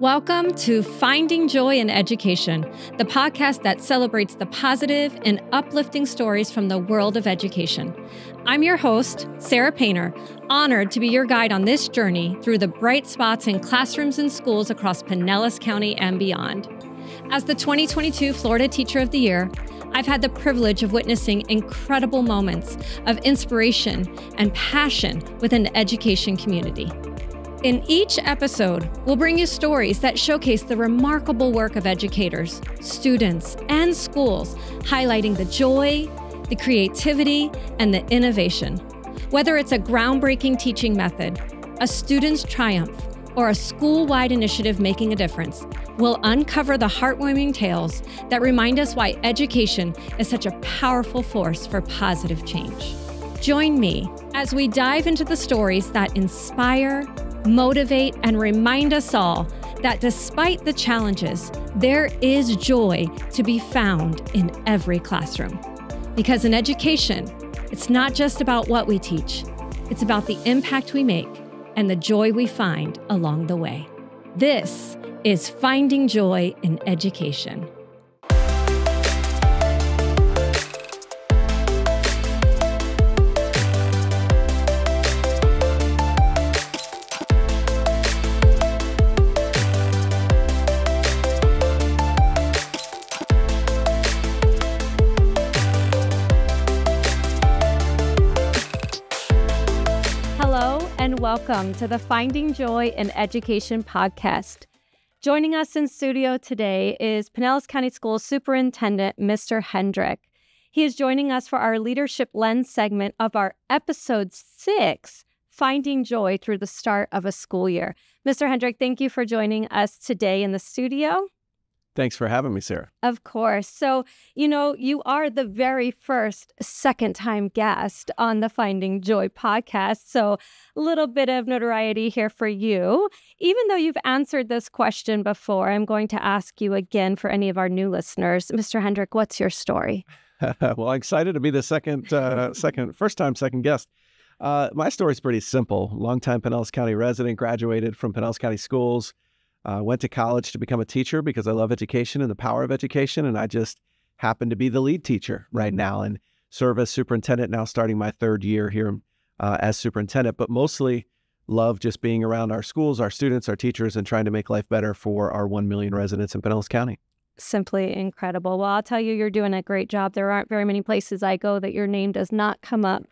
Welcome to Finding Joy in Education, the podcast that celebrates the positive and uplifting stories from the world of education. I'm your host, Sarah Painter, honored to be your guide on this journey through the bright spots in classrooms and schools across Pinellas County and beyond. As the 2022 Florida Teacher of the Year, I've had the privilege of witnessing incredible moments of inspiration and passion within the education community. In each episode, we'll bring you stories that showcase the remarkable work of educators, students, and schools, highlighting the joy, the creativity, and the innovation. Whether it's a groundbreaking teaching method, a student's triumph, or a school-wide initiative making a difference, we'll uncover the heartwarming tales that remind us why education is such a powerful force for positive change. Join me as we dive into the stories that inspire, motivate, and remind us all that despite the challenges, there is joy to be found in every classroom. Because in education, it's not just about what we teach, it's about the impact we make and the joy we find along the way. This is Finding Joy in Education. And welcome to the Finding Joy in Education podcast. Joining us in studio today is Pinellas County Schools Superintendent Mr. Hendrick. He is joining us for our Leadership Lens segment of our episode 6, Finding Joy Through the Start of a School Year. Mr. Hendrick, thank you for joining us today in the studio. Thanks for having me, Sarah. Of course. So, you are the very first second-time guest on the Finding Joy podcast. So a little bit of notoriety here for you. Even though you've answered this question before, I'm going to ask you again for any of our new listeners. Mr. Hendrick, what's your story? Well, I'm excited to be the first-time second guest. My story's pretty simple. Longtime Pinellas County resident, graduated from Pinellas County Schools. Went to college to become a teacher because I love education and the power of education. And I just happen to be the lead teacher right now and serve as superintendent now, starting my third year here as superintendent, but mostly love just being around our schools, our students, our teachers, and trying to make life better for our 1 million residents in Pinellas County. Simply incredible. Well, I'll tell you, you're doing a great job. There aren't very many places I go that your name does not come up.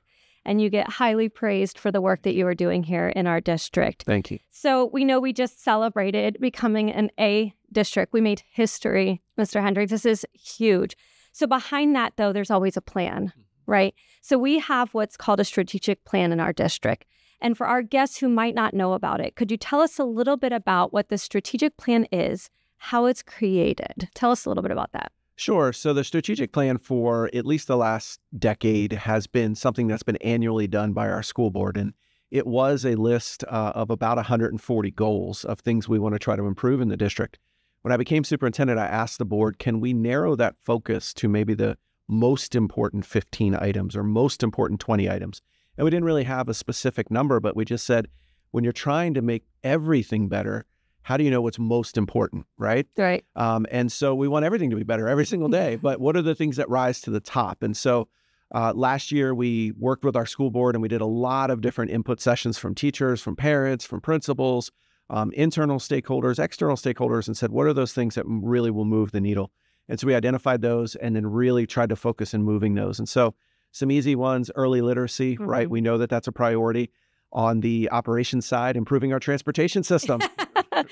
And you get highly praised for the work that you are doing here in our district. Thank you. So we know we just celebrated becoming an A district. We made history, Mr. Hendrick. This is huge. So behind that, though, there's always a plan, right? So we have what's called a strategic plan in our district. And for our guests who might not know about it, could you tell us a little bit about what the strategic plan is, how it's created? Tell us a little bit about that. Sure. So the strategic plan for at least the last decade has been something that's been annually done by our school board. And it was a list of about 140 goals of things we want to try to improve in the district. When I became superintendent, I asked the board, can we narrow that focus to maybe the most important 15 items or most important 20 items? And we didn't really have a specific number, but we just said, when you're trying to make everything better, how do you know what's most important, right? Right. And so we want everything to be better every single day, but what are the things that rise to the top? And so last year we worked with our school board and we did a lot of different input sessions from teachers, from parents, from principals, internal stakeholders, external stakeholders, and said, what are those things that really will move the needle? And so we identified those and then really tried to focus in moving those. And so some easy ones, early literacy, right? We know that that's a priority. On the operations side, improving our transportation system.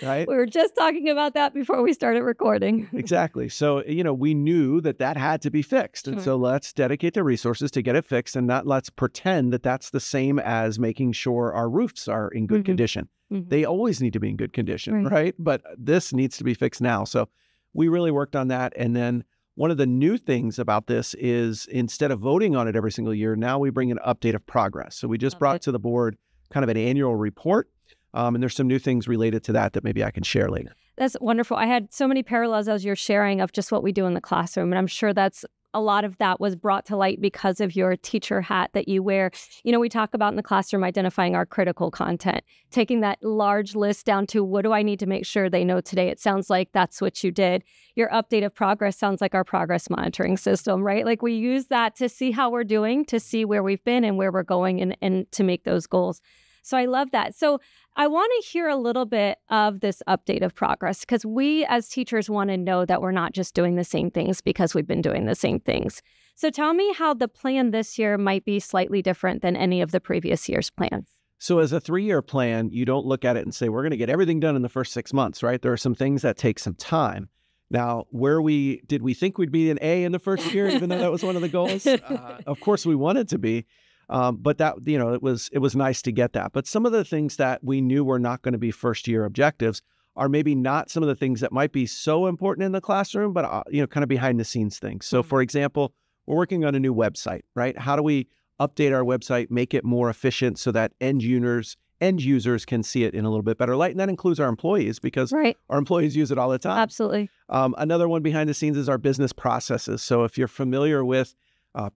Right? We were just talking about that before we started recording. Exactly. So, we knew that had to be fixed. And so let's dedicate the resources to get it fixed and not let's pretend that that's the same as making sure our roofs are in good condition. They always need to be in good condition, right? But this needs to be fixed now. So we really worked on that. And then one of the new things about this is instead of voting on it every single year, now we bring an update of progress. So we just brought to the board kind of an annual report. And there's some new things related to that maybe I can share later. That's wonderful. I had so many parallels as you're sharing of just what we do in the classroom. And I'm sure that's a lot of that was brought to light because of your teacher hat that you wear. We talk about in the classroom identifying our critical content, taking that large list down to what do I need to make sure they know today? It sounds like that's what you did. Your update of progress sounds like our progress monitoring system, right? Like we use that to see how we're doing, to see where we've been and where we're going and to make those goals. So I love that. So I want to hear a little bit of this update of progress because we as teachers want to know that we're not just doing the same things because we've been doing the same things. So tell me how the plan this year might be slightly different than any of the previous year's plans. So as a 3-year plan, you don't look at it and say, we're going to get everything done in the first 6 months, right? There are some things that take some time. Now, did we think we'd be an A in the first year, even though that was one of the goals? Of course, we wanted to be. But that, it was nice to get that. But some of the things that we knew were not going to be first year objectives are maybe not some of the things that might be so important in the classroom, but, kind of behind the scenes things. So for example, we're working on a new website, right? How do we update our website, make it more efficient so that end users can see it in a little bit better light? And that includes our employees because our employees use it all the time. Absolutely. Another one behind the scenes is our business processes. So if you're familiar with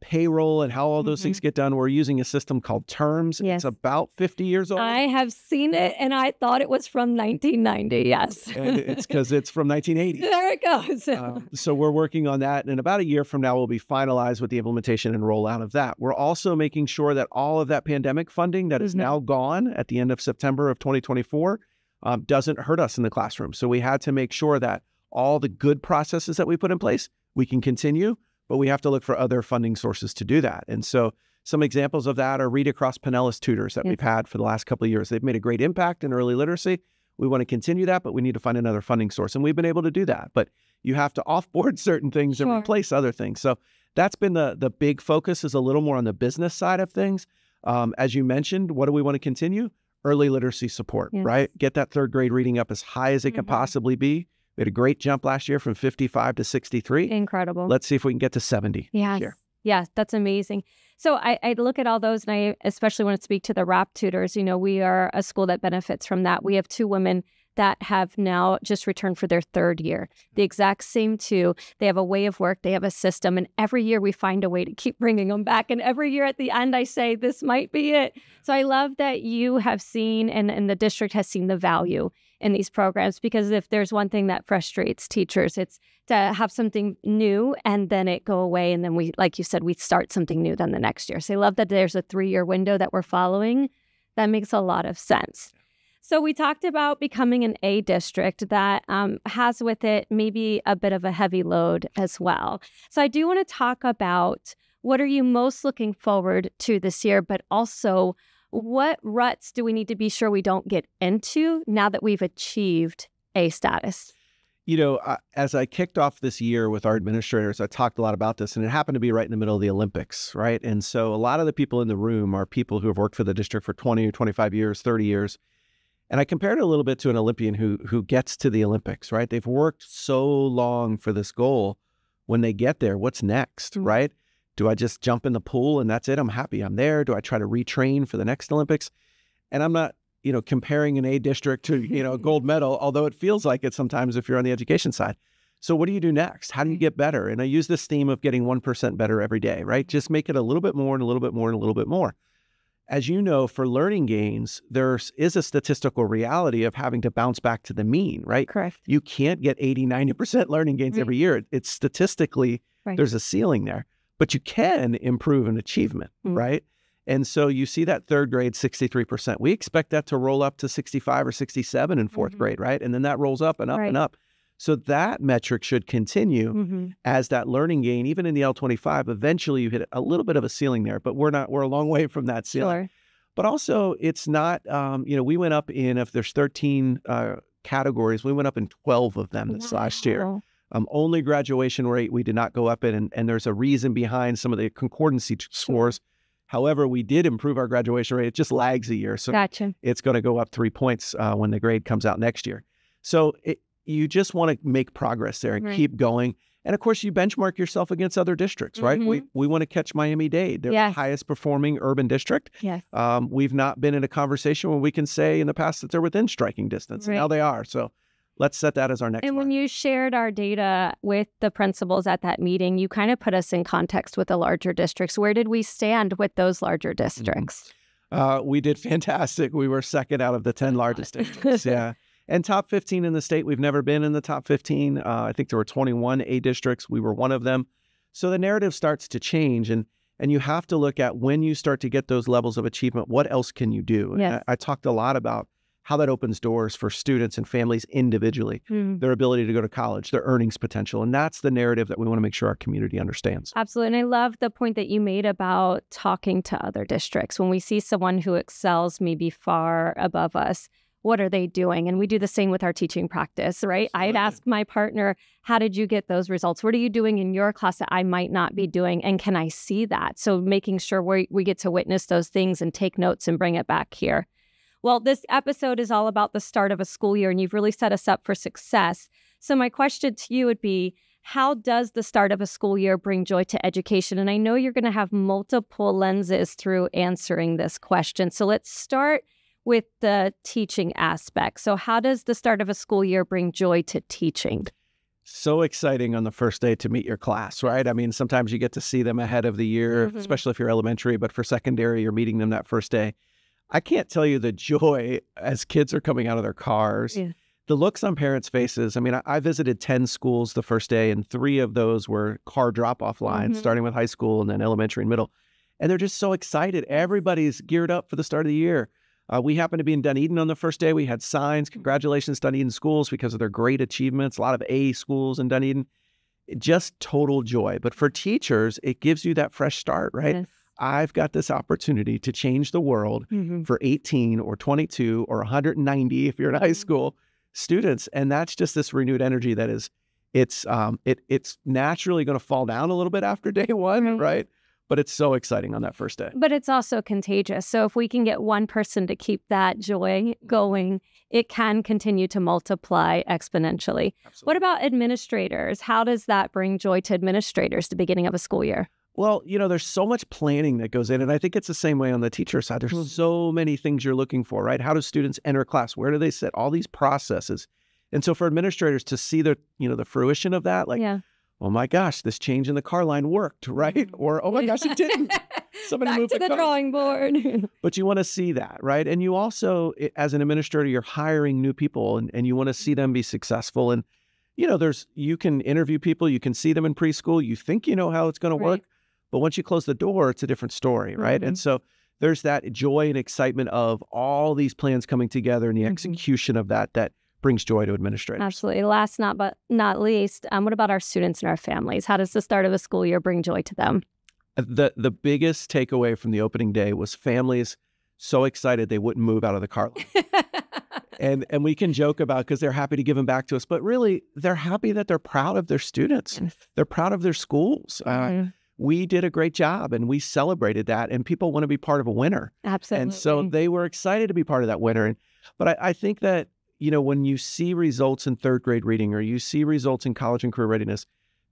payroll and how all those things get done, we're using a system called Terms. Yes. It's about 50 years old. I have seen it and I thought it was from 1990. Yes. And it's because it's from 1980. There it goes. So we're working on that. And in about a year from now, we'll be finalized with the implementation and rollout of that. We're also making sure that all of that pandemic funding that is now gone at the end of September of 2024 doesn't hurt us in the classroom. So we had to make sure that all the good processes that we put in place, we can continue, but we have to look for other funding sources to do that. And so some examples of that are Read Across Pinellas tutors that we've had for the last couple of years. They've made a great impact in early literacy. We want to continue that, but we need to find another funding source. And we've been able to do that. But you have to offboard certain things and replace other things. So that's been the big focus, is a little more on the business side of things. As you mentioned, what do we want to continue? Early literacy support, right? Get that third grade reading up as high as it can possibly be. We had a great jump last year from 55 to 63. Incredible. Let's see if we can get to 70 this year. Yeah, that's amazing. So I look at all those, and I especially want to speak to the RAP tutors. We are a school that benefits from that. We have 2 women that have now just returned for their 3rd year. The exact same 2. They have a way of work. They have a system. And every year we find a way to keep bringing them back. And every year at the end, I say, this might be it. So I love that you have seen and the district has seen the value in these programs, because if there's one thing that frustrates teachers, it's to have something new and then it go away. And then we, like you said, we start something new then the next year. So I love that there's a 3-year window that we're following. That makes a lot of sense. So we talked about becoming an A district that has with it maybe a bit of a heavy load as well. So I do want to talk about what are you most looking forward to this year, but also what ruts do we need to be sure we don't get into now that we've achieved A status? As I kicked off this year with our administrators, I talked a lot about this, and it happened to be right in the middle of the Olympics, right? And so a lot of the people in the room are people who have worked for the district for 20 or 25 years, 30 years. And I compared it a little bit to an Olympian who gets to the Olympics, right? They've worked so long for this goal. When they get there, what's next, right? Do I just jump in the pool and that's it? I'm happy I'm there. Do I try to retrain for the next Olympics? And I'm not, comparing an A district to, a gold medal, although it feels like it sometimes if you're on the education side. So what do you do next? How do you get better? And I use this theme of getting 1% better every day, right? Just make it a little bit more and a little bit more and a little bit more. As you know, for learning gains, there is a statistical reality of having to bounce back to the mean, right? Correct. You can't get 80, 90% learning gains every year. It's statistically, there's a ceiling there. But you can improve an achievement, right? And so you see that 3rd grade, 63%. We expect that to roll up to 65 or 67 in 4th grade, right? And then that rolls up and up and up. So that metric should continue as that learning gain, even in the L25, eventually you hit a little bit of a ceiling there, but we're a long way from that ceiling. But also it's not, we went up if there's 13 categories, we went up in 12 of them this last year. Only graduation rate, we did not go up in, and there's a reason behind some of the concordancy scores. However, we did improve our graduation rate. It just lags a year. So it's going to go up 3 points when the grade comes out next year. So you just want to make progress there and keep going. And of course, you benchmark yourself against other districts, right? We want to catch Miami-Dade. They're the highest performing urban district. We've not been in a conversation where we can say in the past that they're within striking distance. Now they are. So let's set that as our next And mark. when you shared our data with the principals at that meeting, you kind of put us in context with the larger districts. Where did we stand with those larger districts? We did fantastic. We were second out of the 10 largest districts. Yeah. And top 15 in the state. We've never been in the top 15. I think there were 21 A districts. We were one of them. So the narrative starts to change. And you have to look at when you start to get those levels of achievement, what else can you do? Yes. I talked a lot about how that opens doors for students and families individually, their ability to go to college, their earnings potential. And that's the narrative that we want to make sure our community understands. Absolutely. And I love the point that you made about talking to other districts. When we see someone who excels maybe far above us, what are they doing? And we do the same with our teaching practice, right? Absolutely. I'd ask my partner, how did you get those results? What are you doing in your class that I might not be doing? And can I see that? So making sure we get to witness those things and take notes and bring it back here. Well, this episode is all about the start of a school year, and you've really set us up for success. So my question to you would be, how does the start of a school year bring joy to education? And I know you're going to have multiple lenses through answering this question. So let's start with the teaching aspect. So how does the start of a school year bring joy to teaching? So exciting on the first day to meet your class, right? I mean, sometimes you get to see them ahead of the year, especially if you're elementary, but for secondary, you're meeting them that first day. I can't tell you the joy as kids are coming out of their cars, the looks on parents' faces. I mean, I visited 10 schools the first day, and 3 of those were car drop-off lines, starting with high school and then elementary and middle. And they're just so excited. Everybody's geared up for the start of the year. We happened to be in Dunedin on the first day. We had signs, congratulations, Dunedin schools, because of their great achievements. A lot of A schools in Dunedin. Just total joy. But for teachers, it gives you that fresh start, right? Yes. I've got this opportunity to change the world for 18 or 22 or 190 if you're in high school students. And that's just this renewed energy that is, it's naturally going to fall down a little bit after day one, right? But it's so exciting on that first day. But it's also contagious. So if we can get one person to keep that joy going, it can continue to multiply exponentially. Absolutely. What about administrators? How does that bring joy to administrators at the beginning of a school year? Well, you know, there's so much planning that goes in, and I think it's the same way on the teacher side. There's so many things you're looking for, right? How do students enter class? Where do they sit? All these processes. And so for administrators to see the fruition of that, like, oh my gosh, this change in the car line worked, right? Or, oh my gosh, it didn't. Somebody moved to the drawing board. But you want to see that, right? And you also, as an administrator, you're hiring new people, and you want to see them be successful. And, you know, you can interview people, you can see them in preschool, you think you know how it's going to work. But once you close the door, it's a different story, right? And so there's that joy and excitement of all these plans coming together and the execution of that brings joy to administrators. Absolutely. Last but not least, what about our students and our families? How does the start of a school year bring joy to them? The biggest takeaway from the opening day was families so excited they wouldn't move out of the car line. And we can joke about because they're happy to give them back to us, but really they're happy that they're proud of their students. They're proud of their schools. We did a great job and we celebrated that, and people want to be part of a winner. Absolutely. And so they were excited to be part of that winner. But I think that, you know, when you see results in third grade reading or you see results in college and career readiness,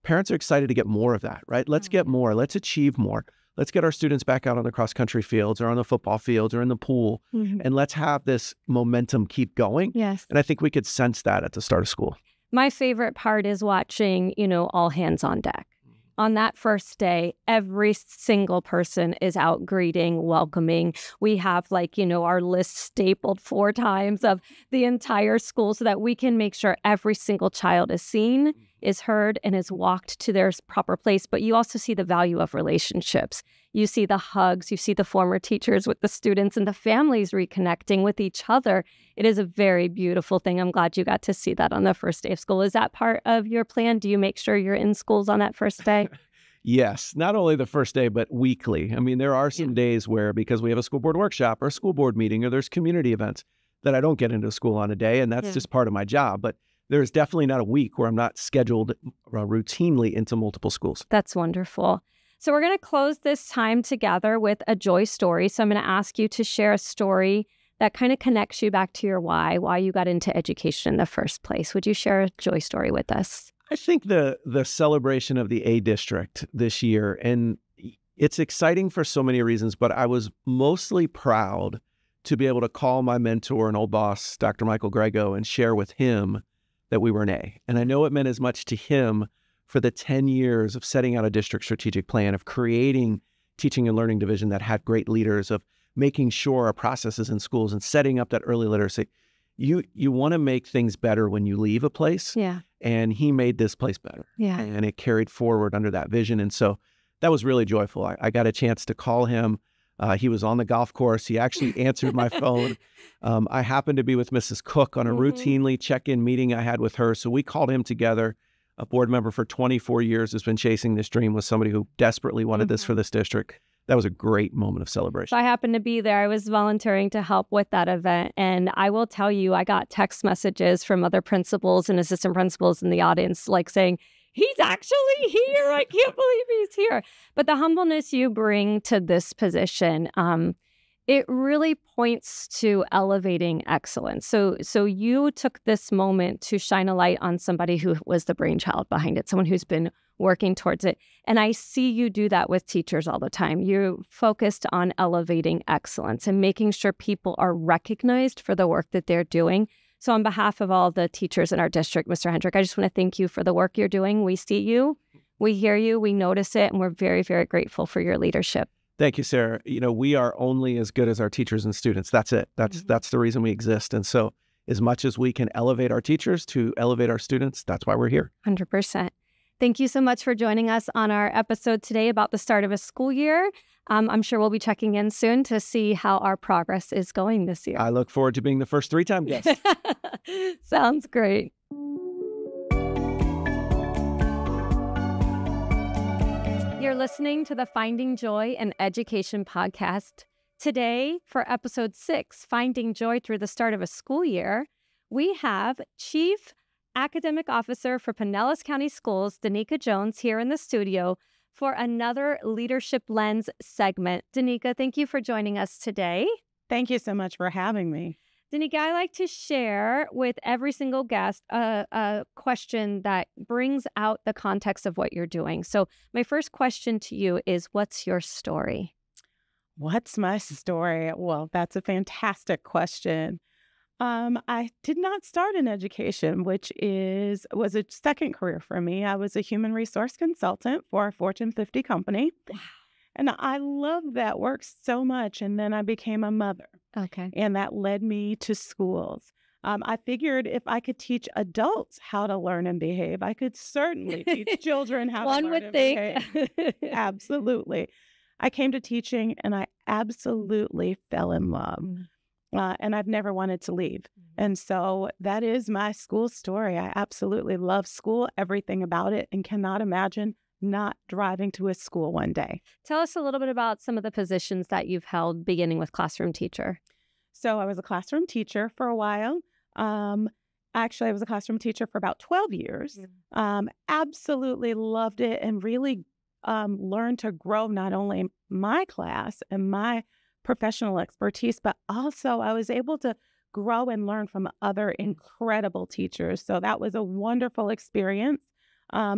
parents are excited to get more of that, right? Let's get more. Let's achieve more. Let's get our students back out on the cross-country fields or on the football fields or in the pool, and let's have this momentum keep going. Yes. And I think we could sense that at the start of school. My favorite part is watching, all hands on deck. On that first day, every single person is out greeting, welcoming. We have our list stapled 4 times of the entire school so that we can make sure every single child is seen, is heard, and is walked to their proper place. But you also see the value of relationships. You see the hugs, you see the former teachers with the students and the families reconnecting with each other. It is a very beautiful thing. I'm glad you got to see that on the first day of school. Is that part of your plan? Do you make sure you're in schools on that first day? Yes, not only the first day, but weekly. I mean, there are some days where, because we have a school board workshop or a school board meeting or there's community events, that I don't get into school on a day, and that's just part of my job. But there's definitely not a week where I'm not scheduled routinely into multiple schools. That's wonderful. So we're going to close this time together with a joy story. So I'm going to ask you to share a story that kind of connects you back to your why you got into education in the first place. Would you share a joy story with us? I think the celebration of the A district this year, and it's exciting for so many reasons, but I was mostly proud to be able to call my mentor and old boss, Dr. Michael Grego, and share with him that we were an A. And I know it meant as much to him for the 10 years of setting out a district strategic plan, of creating teaching and learning division that had great leaders, of making sure our processes in schools and setting up that early literacy. You want to make things better when you leave a place. Yeah. And he made this place better. Yeah. And it carried forward under that vision. And so that was really joyful. I got a chance to call him. He was on the golf course. He actually answered my phone. I happened to be with Mrs. Cook on a routinely check-in meeting I had with her. So we called him together. A board member for 24 years has been chasing this dream with somebody who desperately wanted this for this district. That was a great moment of celebration. So I happened to be there. I was volunteering to help with that event. And I will tell you, I got text messages from other principals and assistant principals in the audience, like saying, he's actually here. I can't believe he's here. But the humbleness you bring to this position, it really points to elevating excellence. So you took this moment to shine a light on somebody who was the brainchild behind it, someone who's been working towards it. And I see you do that with teachers all the time. You're focused on elevating excellence and making sure people are recognized for the work that they're doing. So on behalf of all the teachers in our district, Mr. Hendrick, I just want to thank you for the work you're doing. We see you, we hear you, we notice it, and we're very, very grateful for your leadership. Thank you, Sarah. We are only as good as our teachers and students. That's it. That's the reason we exist. And so as much as we can elevate our teachers to elevate our students, that's why we're here. 100%. Thank you so much for joining us on our episode today about the start of a school year. I'm sure we'll be checking in soon to see how our progress is going this year. I look forward to being the first 3-time guest. Sounds great. You're listening to the Finding Joy in Education podcast. Today, for episode 6, Finding Joy Through the Start of a School Year, we have Chief Academic Officer for Pinellas County Schools, Donnika Jones, here in the studio for another Leadership Lens segment. Donnika, thank you for joining us today. Thank you so much for having me. Donnika, I like to share with every single guest a question that brings out the context of what you're doing. So my first question to you is, what's your story? What's my story? Well, that's a fantastic question. I did not start in education, which was a second career for me. I was a human resource consultant for a Fortune 50 company. Wow. And I loved that work so much. And then I became a mother. Okay. And that led me to schools. I figured if I could teach adults how to learn and behave, I could certainly teach children how to learn and behave. One would think. Absolutely. I came to teaching and I absolutely fell in love. And I've never wanted to leave. And so that is my school story. I absolutely love school, everything about it, and cannot imagine not driving to a school one day. Tell us a little bit about some of the positions that you've held, beginning with classroom teacher. So I was a classroom teacher for a while. Actually, I was a classroom teacher for about 12 years. Absolutely loved it and really learned to grow not only my class and my professional expertise, but also I was able to grow and learn from other incredible teachers. So that was a wonderful experience. I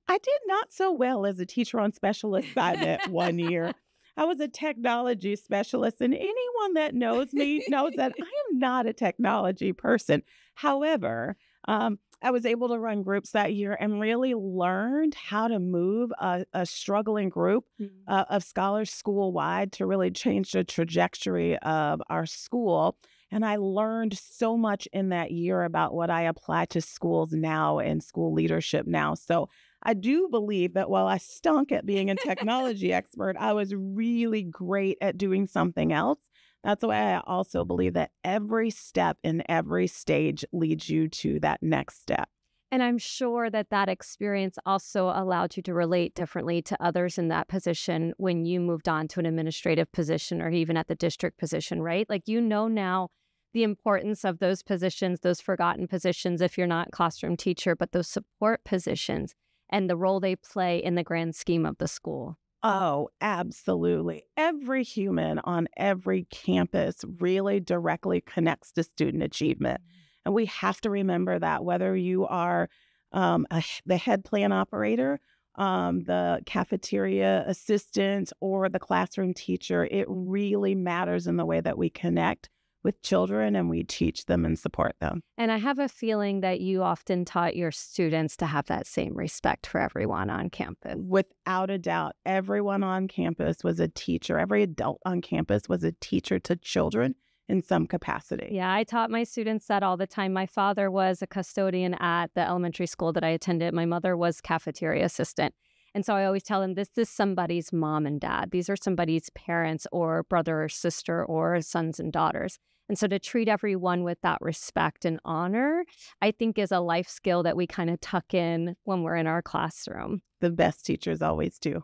did not so well as a teacher on special assignment one year. I was a technology specialist, and anyone that knows me knows that I am not a technology person. However, I was able to run groups that year and really learned how to move a struggling group of scholars school-wide to really change the trajectory of our school. And I learned so much in that year about what I apply to schools now and school leadership now. So I do believe that while I stunk at being a technology expert, I was really great at doing something else. That's why I also believe that every step in every stage leads you to that next step. And I'm sure that that experience also allowed you to relate differently to others in that position when you moved on to an administrative position or even at the district position, right? Like, you know now the importance of those positions, those forgotten positions, if you're not classroom teacher, but those support positions and the role they play in the grand scheme of the school. Oh, absolutely. Every human on every campus really directly connects to student achievement. And we have to remember that whether you are the head plan operator, the cafeteria assistant, or the classroom teacher, it really matters in the way that we connect with children and we teach them and support them. And I have a feeling that you often taught your students to have that same respect for everyone on campus. Without a doubt, everyone on campus was a teacher. Every adult on campus was a teacher to children in some capacity. Yeah, I taught my students that all the time. My father was a custodian at the elementary school that I attended. My mother was cafeteria assistant. And so I always tell them, this is somebody's mom and dad. These are somebody's parents or brother or sister or sons and daughters. And so to treat everyone with that respect and honor, I think is a life skill that we kind of tuck in when we're in our classroom. The best teachers always do.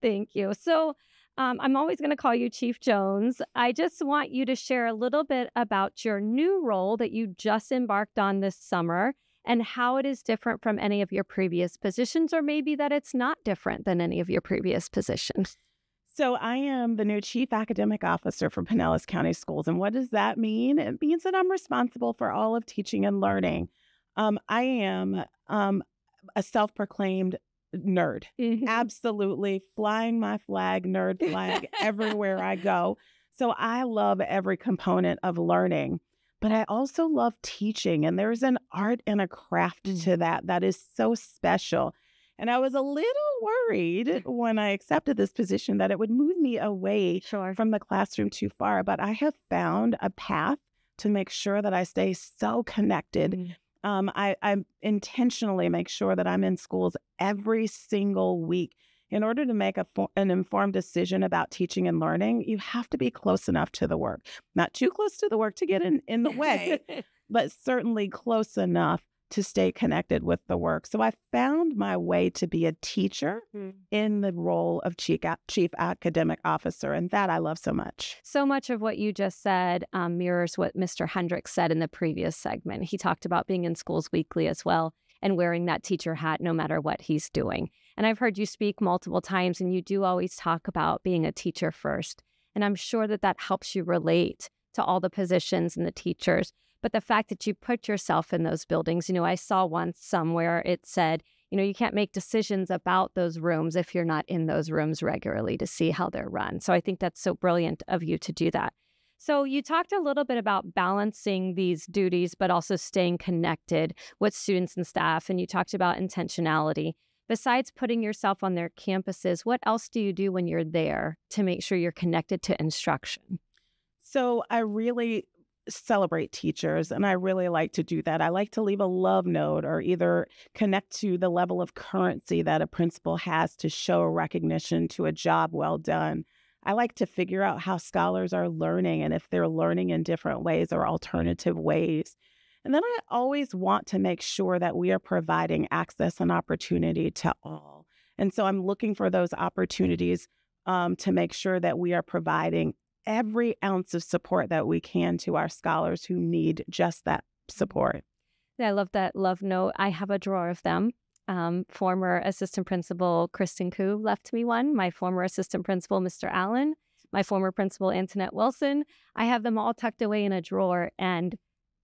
Thank you. So I'm always going to call you Chief Jones. I just want you to share a little bit about your new role that you just embarked on this summer and how it is different from any of your previous positions, or maybe that it's not different than any of your previous positions. So I am the new Chief Academic Officer for Pinellas County Schools. And what does that mean? It means that I'm responsible for all of teaching and learning. I am a self-proclaimed nerd. Absolutely flying my flag, nerd flag, everywhere I go. So I love every component of learning. But I also love teaching, and there's an art and a craft to that is so special. And I was a little worried when I accepted this position that it would move me away from the classroom too far. But I have found a path to make sure that I stay so connected. I intentionally make sure that I'm in schools every single week. In order to make an informed decision about teaching and learning, you have to be close enough to the work. Not too close to the work to get in the way, but certainly close enough to stay connected with the work. So I found my way to be a teacher in the role of Chief Academic Officer, and that I love so much. So much of what you just said mirrors what Mr. Hendrick said in the previous segment. He talked about being in schools weekly as well and wearing that teacher hat no matter what he's doing. And I've heard you speak multiple times, and you do always talk about being a teacher first. And I'm sure that that helps you relate to all the positions and the teachers. But the fact that you put yourself in those buildings, I saw once somewhere it said, you can't make decisions about those rooms if you're not in those rooms regularly to see how they're run. So I think that's so brilliant of you to do that. So you talked a little bit about balancing these duties, but also staying connected with students and staff. And you talked about intentionality. Besides putting yourself on their campuses, what else do you do when you're there to make sure you're connected to instruction? So I really celebrate teachers, and I really like to do that. I like to leave a love note or either connect to the level of currency that a principal has to show recognition to a job well done. I like to figure out how scholars are learning and if they're learning in different ways or alternative ways. And then I always want to make sure that we are providing access and opportunity to all. And so I'm looking for those opportunities to make sure that we are providing every ounce of support that we can to our scholars who need just that support. I love that love note. I have a drawer of them. Former assistant principal Kristen Koo left me one. My former assistant principal, Mr. Allen. My former principal, Antoinette Wilson. I have them all tucked away in a drawer, and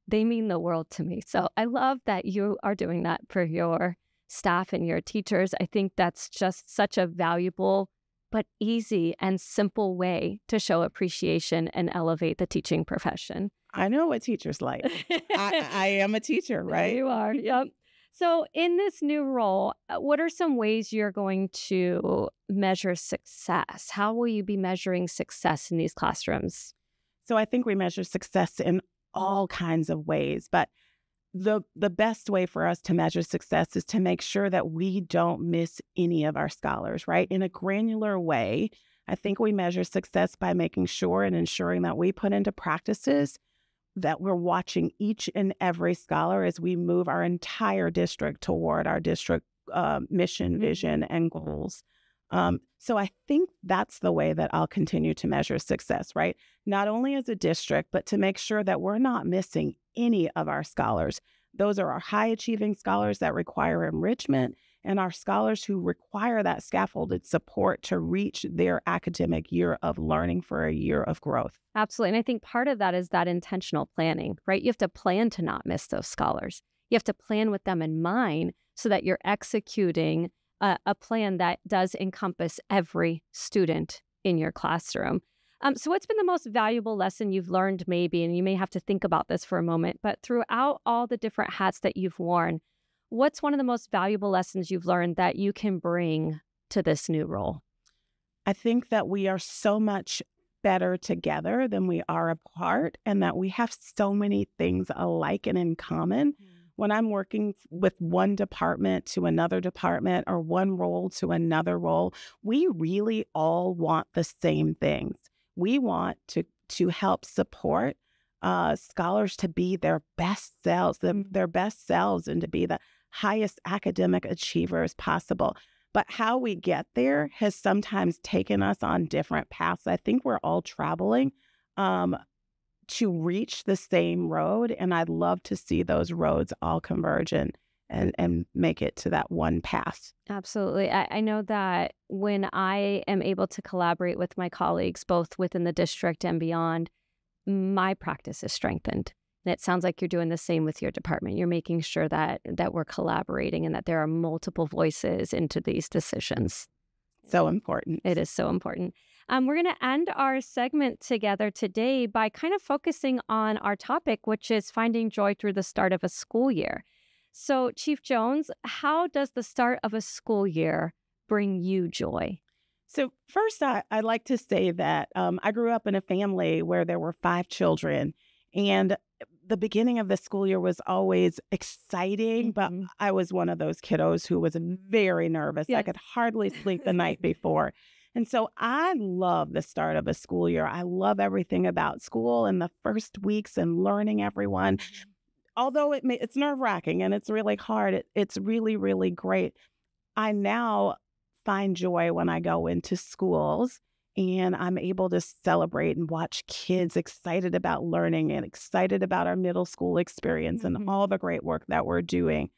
they mean the world to me. So I love that you are doing that for your staff and your teachers. I think that's just such a valuable but easy and simple way to show appreciation and elevate the teaching profession. I know what teachers like. I am a teacher, right? You are, yep. So in this new role, what are some ways you're going to measure success? How will you be measuring success in these classrooms? So I think we measure success in all kinds of ways, but the best way for us to measure success is to make sure that we don't miss any of our scholars, right? In a granular way, I think we measure success by making sure and ensuring that we put into practices that we're watching each and every scholar as we move our entire district toward our district mission, vision, and goals. So I think that's the way that I'll continue to measure success, right? Not only as a district, but to make sure that we're not missing any of our scholars. Those are our high-achieving scholars that require enrichment and our scholars who require that scaffolded support to reach their academic year of learning for a year of growth. Absolutely. And I think part of that is that intentional planning, right? You have to plan to not miss those scholars. You have to plan with them in mind so that you're executing a plan that does encompass every student in your classroom. So what's been the most valuable lesson you've learned maybe, and you may have to think about this for a moment, but throughout all the different hats that you've worn, what's one of the most valuable lessons you've learned that you can bring to this new role? I think that we are so much better together than we are apart, and that we have so many things alike and in common. When I'm working with one department to another department or one role to another role, we really all want the same things. We want to help support scholars to be their best selves, their best selves, and to be the highest academic achievers possible. But how we get there has sometimes taken us on different paths. I think we're all traveling to reach the same road, and I'd love to see those roads all converge and make it to that one path. Absolutely. I know that when I am able to collaborate with my colleagues, both within the district and beyond, my practice is strengthened. And it sounds like you're doing the same with your department. You're making sure that we're collaborating and that there are multiple voices into these decisions. So important. It is so important. We're going to end our segment together today by kind of focusing on our topic, which is finding joy through the start of a school year. So, Chief Jones, how does the start of a school year bring you joy? So first, I'd like to say that I grew up in a family where there were 5 children, and the beginning of the school year was always exciting, but I was one of those kiddos who was very nervous. Yes. I could hardly sleep the night before. And so I love the start of a school year. I love everything about school and the first weeks and learning everyone. Although it's nerve-wracking and it's really hard, it's really, really great. I now find joy when I go into schools and I'm able to celebrate and watch kids excited about learning and excited about our middle school experience and all the great work that we're doing.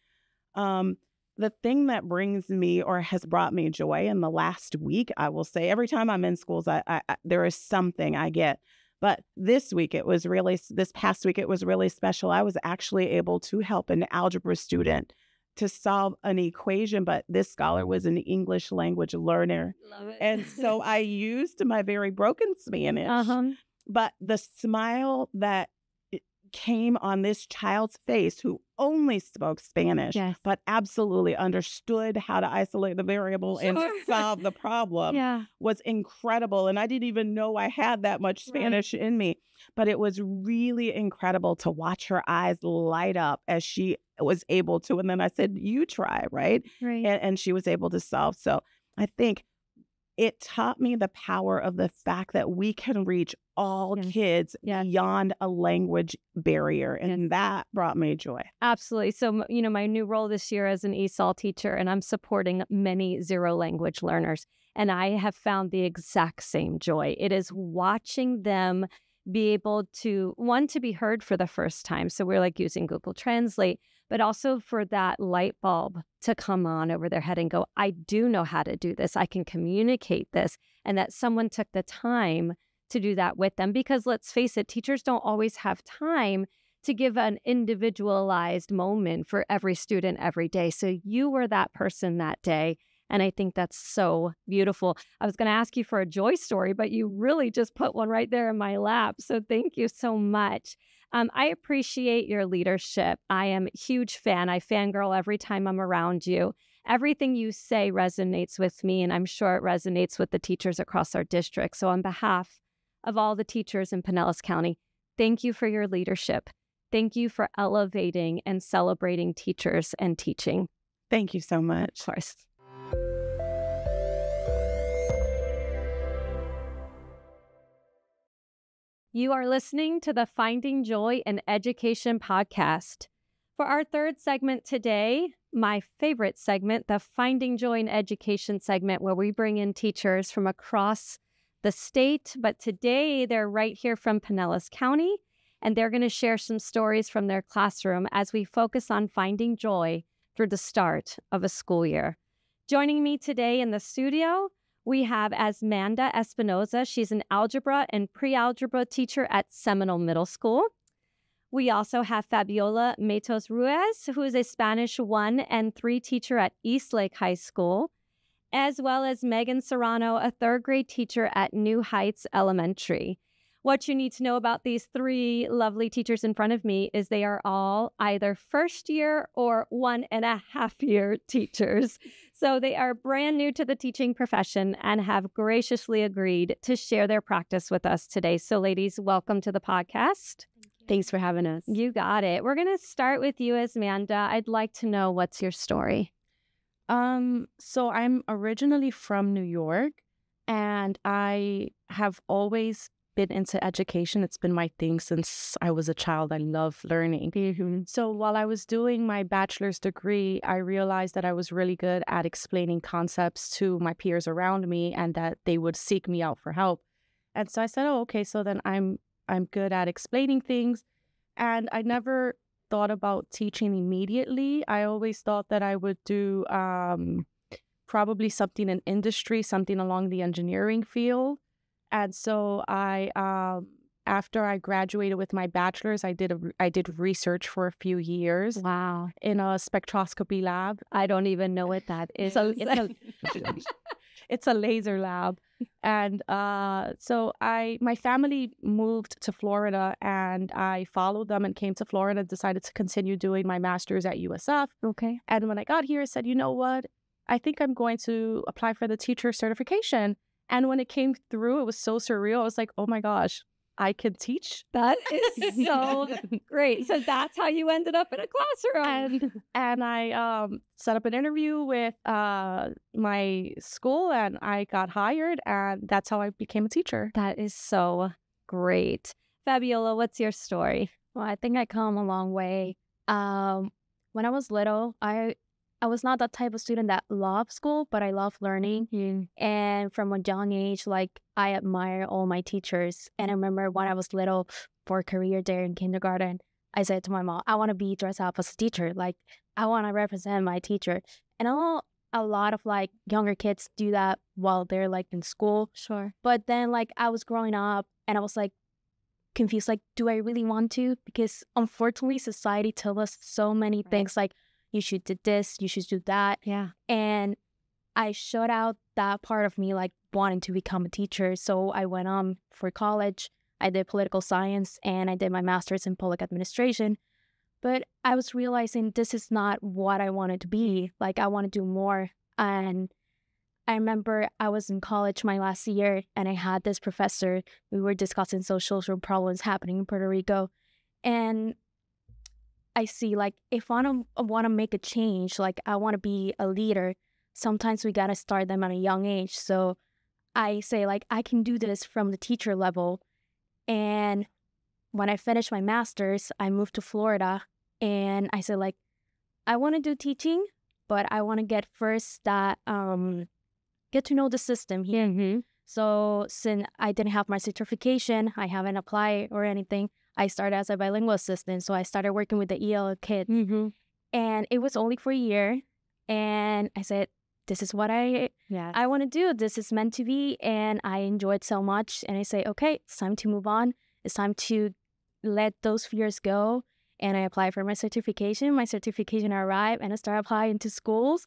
The thing that brings me or has brought me joy in the last week, I will say, every time I'm in schools, I there is something I get. But this past week, it was really special. I was actually able to help an algebra student to solve an equation, but this scholar was an English language learner. Love it. And so I used my very broken Spanish, but the smile that came on this child's face who only spoke Spanish, but absolutely understood how to isolate the variable and solve the problem was incredible. And I didn't even know I had that much Spanish in me, but it was really incredible to watch her eyes light up as she was able to. And then I said, you try, right? And she was able to solve. So I think it taught me the power of the fact that we can reach all kids beyond a language barrier. And that brought me joy. Absolutely. So, my new role this year as an ESOL teacher, and I'm supporting many zero language learners. And I have found the exact same joy. It is watching them be able to, one, to be heard for the first time. So we're like using Google Translate, but also for that light bulb to come on over their head and go, I do know how to do this. I can communicate this. And that someone took the time to do that with them. Because let's face it, teachers don't always have time to give an individualized moment for every student every day. So you were that person that day. And I think that's so beautiful. I was going to ask you for a joy story, but you really just put one right there in my lap. So thank you so much. I appreciate your leadership. I am a huge fan. I fangirl every time I'm around you. Everything you say resonates with me, and I'm sure it resonates with the teachers across our district. So on behalf of all the teachers in Pinellas County, thank you for your leadership. Thank you for elevating and celebrating teachers and teaching. Thank you so much. Of course. You are listening to the Finding Joy in Education podcast. For our third segment today, my favorite segment, the Finding Joy in Education segment, where we bring in teachers from across the state. But today, they're right here from Pinellas County, and they're going to share some stories from their classroom as we focus on finding joy through the start of a school year. Joining me today in the studio, we have Asmanda Espinoza. She's an algebra and pre-algebra teacher at Seminole Middle School. We also have Fabiola Matos Ruiz, who is a Spanish 1 and 3 teacher at Eastlake High School. as well as Megan Serrano, a third grade teacher at New Heights Elementary. What you need to know about these three lovely teachers in front of me is they are all either first year or 1.5 year teachers. So they are brand new to the teaching profession and have graciously agreed to share their practice with us today. So ladies, welcome to the podcast. Thanks for having us. You got it. We're going to start with you, Amanda. I'd like to know, what's your story? So I'm originally from New York, and I have always been into education. It's been my thing since I was a child. I love learning. Mm-hmm. So while I was doing my bachelor's degree, I realized that I was really good at explaining concepts to my peers around me and that they would seek me out for help. And so I said, oh, okay, so then I'm good at explaining things. And I never thought about teaching immediately. I always thought that I would do probably something in industry, something along the engineering field. And so after I graduated with my bachelor's, I did research for a few years. Wow. In a spectroscopy lab. I don't even know what that is. So it's a laser lab. And so my family moved to Florida, and I followed them and came to Florida, decided to continue doing my master's at USF. Okay. And when I got here, I said, you know what? I think I'm going to apply for the teacher certification. And when it came through, it was so surreal. I was like, oh my gosh, I can teach. That is so great. So that's how you ended up in a classroom. And I set up an interview with my school, and I got hired, and that's how I became a teacher. That is so great. Fabiola, what's your story? Well, I think I come a long way. When I was little, I was not that type of student that loved school, but I love learning. Mm-hmm. And from a young age, like, I admire all my teachers. And I remember when I was little, for career day in kindergarten, I said to my mom, I want to be dressed up as a teacher. Like, I want to represent my teacher. And I know a lot of, like, younger kids do that while they're, like, in school. Sure. But then, like, I was growing up and I was, like, confused. Like, do I really want to? Because unfortunately, society tells us so many things, like, you should do this, you should do that. Yeah. And I shut out that part of me, like, wanting to become a teacher. So I went on for college. I did political science and I did my master's in public administration. But I was realizing this is not what I wanted to be. Like, I want to do more. And I remember I was in college my last year, and I had this professor. We were discussing social problems happening in Puerto Rico. And I see, like, if I want to make a change, like, I want to be a leader, sometimes we got to start them at a young age. So I say, like, I can do this from the teacher level. And when I finished my master's, I moved to Florida, and I said, like, I want to do teaching, but I want to get first that, get to know the system here. Mm-hmm. So since I didn't have my certification, I haven't applied or anything, I started as a bilingual assistant. So I started working with the EL kids. Mm-hmm. And it was only for a year. And I said, this is what I want to do. This is meant to be. And I enjoyed so much. And I say, okay, it's time to move on. It's time to let those fears go. And I applied for my certification. My certification arrived, and I started applying to schools.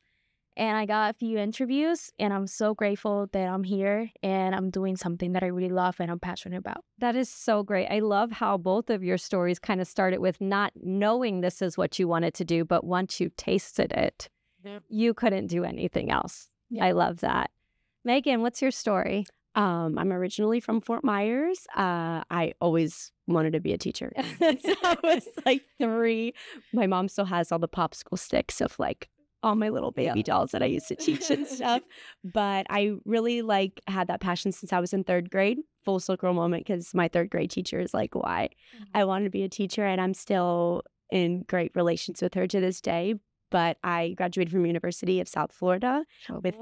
And I got a few interviews, and I'm so grateful that I'm here and I'm doing something that I really love and I'm passionate about. That is so great. I love how both of your stories kind of started with not knowing this is what you wanted to do, but once you tasted it, you couldn't do anything else. Yeah. I love that. Megan, what's your story? I'm originally from Fort Myers. I always wanted to be a teacher. Since I was like 3. My mom still has all the popsicle sticks of, like, all my little baby dolls that I used to teach and stuff. But I really, like, had that passion since I was in 3rd grade. Full circle moment, because my 3rd grade teacher is, like, why I wanted to be a teacher, and I'm still in great relations with her to this day. But I graduated from University of South Florida with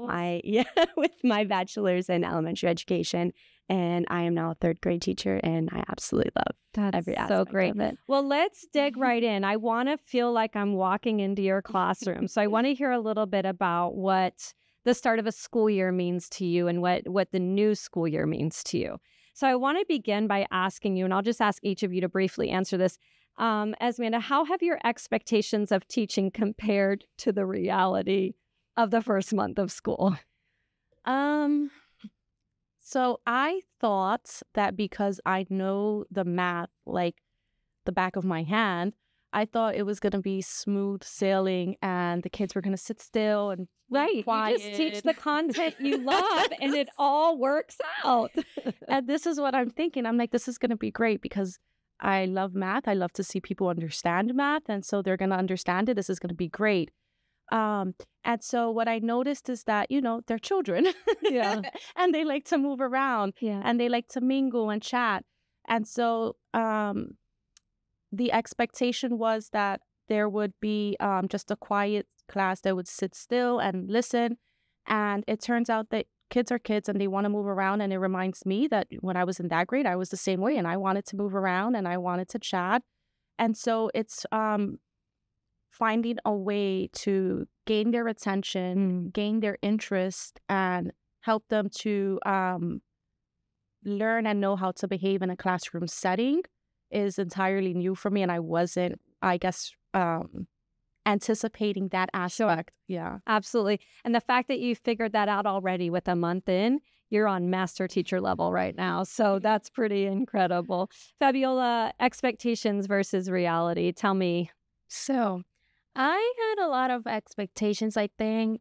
my bachelor's in elementary education, and I am now a 3rd grade teacher, and I absolutely love every aspect of it. Well, let's dig right in. I want to feel like I'm walking into your classroom. So I want to hear a little bit about what the start of a school year means to you and what the new school year means to you. So I want to begin by asking you, and I'll just ask each of you to briefly answer this. Esmanda, how have your expectations of teaching compared to the reality of the first month of school? So I thought that because I know the math like the back of my hand, I thought it was going to be smooth sailing and the kids were going to sit still and Right. quiet. You just teach the content you love and it all works out. And this is what I'm thinking. I'm like, this is going to be great because I love math. I love to see people understand math. And so they're going to understand it. This is going to be great. And so what I noticed is that, they're children. Yeah. And they like to move around. Yeah. And they like to mingle and chat. And so the expectation was that there would be just a quiet class that would sit still and listen. And it turns out that kids are kids and they want to move around. And it reminds me that when I was in that grade, I was the same way. And I wanted to move around and I wanted to chat. And so it's finding a way to gain their attention, gain their interest, and help them to learn and know how to behave in a classroom setting is entirely new for me. And I wasn't, I guess, anticipating that aspect. Sure. Yeah. Absolutely. And the fact that you figured that out already with a month in, you're on master teacher level right now. So that's pretty incredible. Fabiola, expectations versus reality. Tell me. So I had a lot of expectations. I think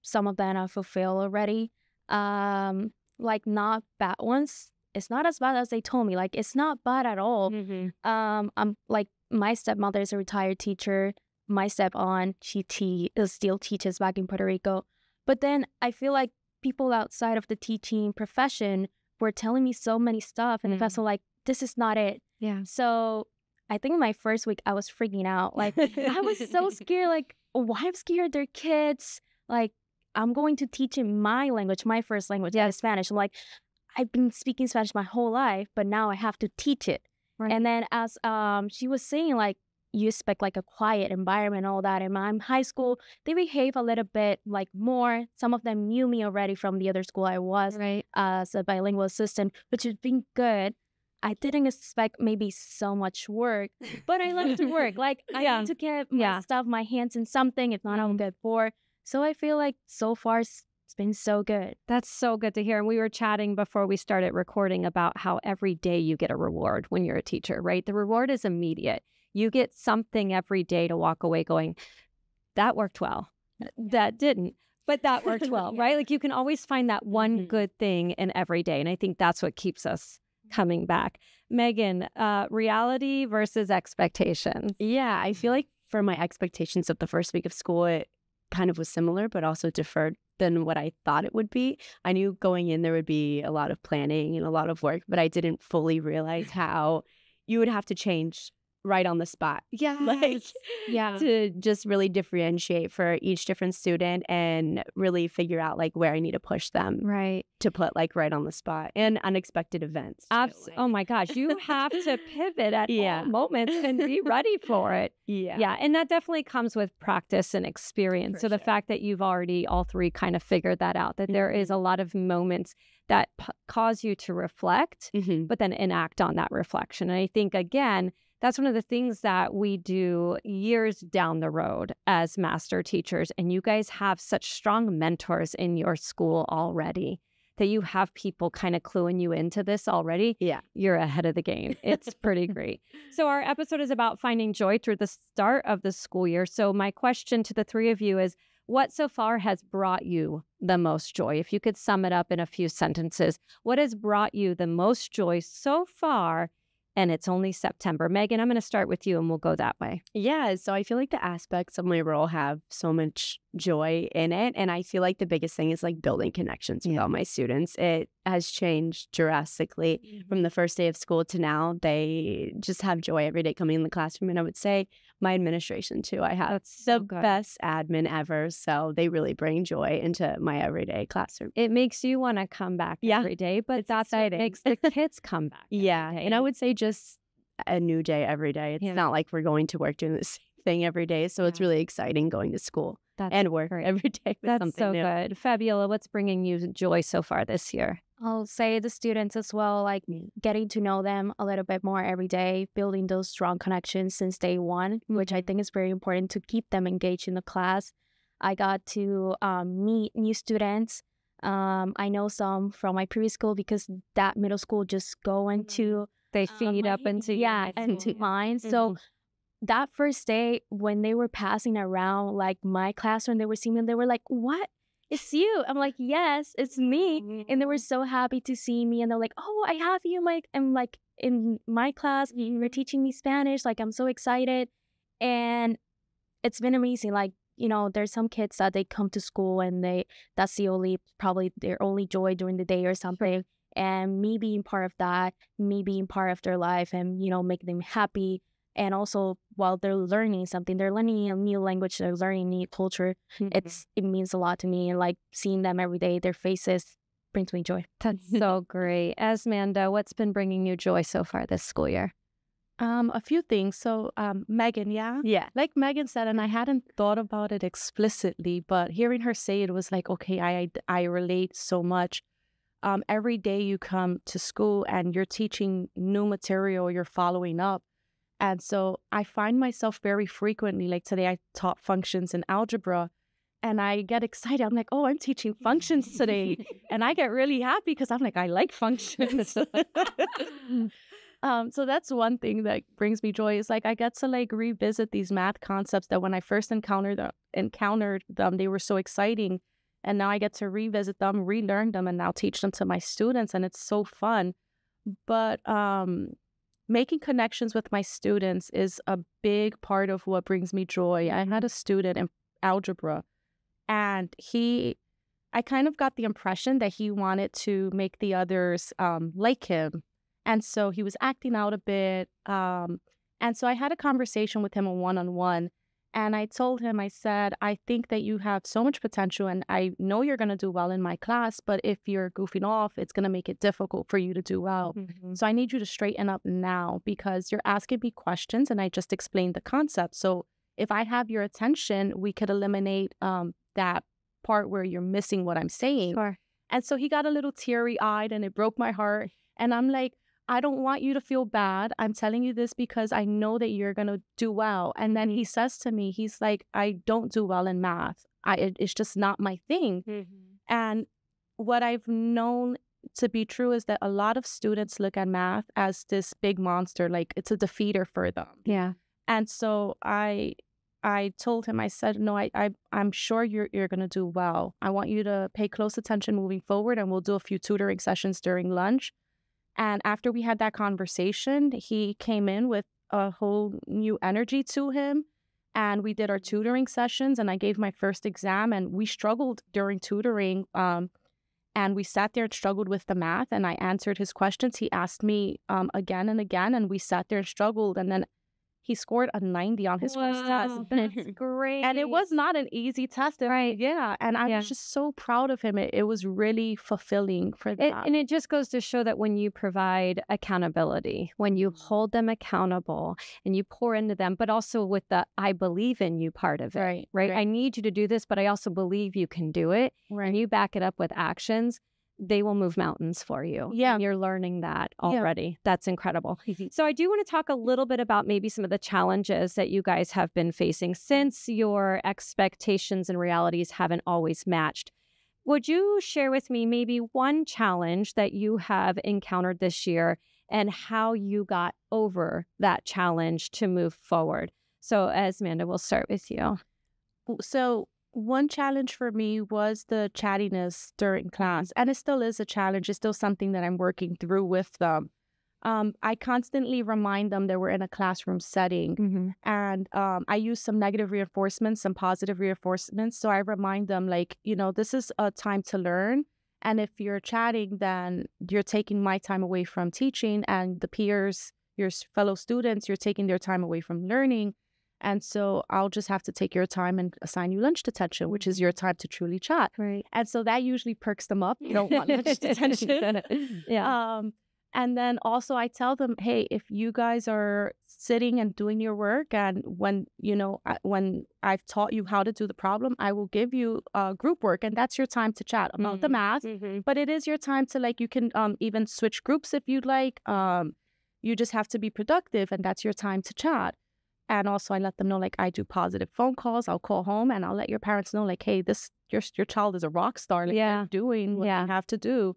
some of them I fulfill already. Like not bad ones. It's not as bad as they told me. Like it's not bad at all. I'm like my stepmother is a retired teacher. My step-aunt, she still teaches back in Puerto Rico. But then I feel like people outside of the teaching profession were telling me so many stuff. And I felt so like, this is not it. Yeah. So I think my first week I was freaking out. Like I was so scared. Like, why I'm scared? They're kids. Like I'm going to teach in my language, my first language, Spanish. I'm like, I've been speaking Spanish my whole life, but now I have to teach it. Right. And then as she was saying, like, you expect like a quiet environment, all that. In my high school, they behave a little bit like more. Some of them knew me already from the other school I was as a bilingual assistant, which has been good. I didn't expect maybe so much work, but I love to work. Like I need to get my stuff, my hands in something. If not, I'll get bored. So I feel like so far it's been so good. That's so good to hear. And we were chatting before we started recording about how every day you get a reward when you're a teacher, right? The reward is immediate. You get something every day to walk away going, that worked well. That didn't, but that worked well, right? Like you can always find that one good thing in every day. And I think that's what keeps us coming back. Megan, reality versus expectations. Yeah, I feel like for my expectations of the first week of school, it kind of was similar, but also differed than what I thought it would be. I knew going in there would be a lot of planning and a lot of work, but I didn't fully realize how you would have to change right on the spot. Yeah. To just really differentiate for each different student and really figure out like where I need to push them. Right. To put like right on the spot and unexpected events. Oh my gosh. You have to pivot at all moments and be ready for it. Yeah. And that definitely comes with practice and experience. So the fact that you've already all three kind of figured that out, that there is a lot of moments that cause you to reflect, but then enact on that reflection. And I think, again, that's one of the things that we do years down the road as master teachers. And you guys have such strong mentors in your school already that you have people kind of cluing you into this already. Yeah. You're ahead of the game. It's pretty great. So our episode is about finding joy through the start of the school year. So my question to the three of you is, what so far has brought you the most joy? If you could sum it up in a few sentences, what has brought you the most joy so far? And it's only September. Megan, I'm going to start with you and we'll go that way. Yeah, so I feel like the aspects of my role have so much joy in it. And I feel like the biggest thing is like building connections with all my students. It has changed drastically from the first day of school to now. They just have joy every day coming in the classroom. And I would say my administration too. I have the best admin ever. So they really bring joy into my everyday classroom. It makes you want to come back every day, but that's exciting. What makes the kids come back. And I would say just a new day every day. It's not like we're going to work doing the same thing every day. So it's really exciting going to school and work every day with something so new. Good. Fabiola, what's bringing you joy so far this year? I'll say the students as well, like getting to know them a little bit more every day, building those strong connections since day one, which I think is very important to keep them engaged in the class. I got to meet new students, I know some from my previous school because that middle school just go into They feed up into into mine. So that first day when they were passing around like my classroom, they were seeing me and they were like, "What? It's you?" I'm like, "Yes, it's me." And they were so happy to see me, and they're like, "Oh, I have you." I'm like in my class, you're teaching me Spanish. Like, I'm so excited, and it's been amazing. Like, you know, there's some kids that they come to school and that's probably their only joy during the day or something. And me being part of that, me being part of their life and, you know, making them happy. And also while they're learning something, they're learning a new language, they're learning new culture. It means a lot to me. And like seeing them every day, their faces brings me joy. That's so great. Esmanda, what's been bringing you joy so far this school year? A few things. So, Megan, Yeah. like Megan said, and I hadn't thought about it explicitly, but hearing her say it was like, okay, I relate so much. Every day you come to school and you're teaching new material, you're following up. And so I find myself very frequently, like today I taught functions in algebra, and I get excited. I'm like, oh, I'm teaching functions today. And I get really happy because I'm like, I like functions. So that's one thing that brings me joy is like I get to like revisit these math concepts that when I first encountered them, they were so exciting. And now I get to revisit them, relearn them, and now teach them to my students. And it's so fun. But making connections with my students is a big part of what brings me joy. I had a student in algebra, and I kind of got the impression that he wanted to make the others like him. And so he was acting out a bit. And so I had a conversation with him one-on-one. And I told him, I said, I think that you have so much potential and I know you're going to do well in my class, but if you're goofing off, it's going to make it difficult for you to do well. So I need you to straighten up now because you're asking me questions and I just explained the concept. So if I have your attention, we could eliminate that part where you're missing what I'm saying. Sure. And so he got a little teary-eyed and it broke my heart. And I'm like, I don't want you to feel bad. I'm telling you this because I know that you're going to do well. And then he says to me, he's like, I don't do well in math. It's just not my thing. And what I've known to be true is that a lot of students look at math as this big monster, like it's a defeater for them. Yeah. And so I told him, I said, no, I'm sure you're going to do well. I want you to pay close attention moving forward, and we'll do a few tutoring sessions during lunch. And after we had that conversation, he came in with a whole new energy to him. And we did our tutoring sessions, and I gave my first exam, and we struggled during tutoring. And we sat there and struggled with the math, and I answered his questions. He asked me again and again, and we sat there and struggled. And then he scored a 90 on his first test. That's great. And it was not an easy test. Right. Yeah. And I was just so proud of him. It was really fulfilling for that. And it just goes to show that when you provide accountability, when you hold them accountable and you pour into them, but also with the I believe in you part of it, right? I need you to do this, but I also believe you can do it. Right. And you back it up with actions. They will move mountains for you. Yeah. And you're learning that already. Yeah. That's incredible. So I do want to talk a little bit about maybe some of the challenges that you guys have been facing since your expectations and realities haven't always matched. Would you share with me maybe one challenge that you have encountered this year and how you got over that challenge to move forward? So Esmanda, we'll start with you. So one challenge for me was the chattiness during class, and it still is a challenge. It's still something that I'm working through with them. I constantly remind them that we're in a classroom setting, and I use some negative reinforcements, some positive reinforcements. So I remind them, like, you know, this is a time to learn, and if you're chatting, then you're taking my time away from teaching, and the peers, your fellow students, you're taking their time away from learning. And so I'll just have to take your time and assign you lunch detention, which is your time to truly chat. Right. And so that usually perks them up. You don't want lunch detention. And then also I tell them, hey, if you guys are sitting and doing your work, and when I've taught you how to do the problem, I will give you group work, and that's your time to chat about the math. But it is your time to, like, you can even switch groups if you'd like. You just have to be productive, and that's your time to chat. And also I let them know, like, I do positive phone calls. I'll call home and I'll let your parents know, like, hey, your child is a rock star. Like, they're doing what they have to do.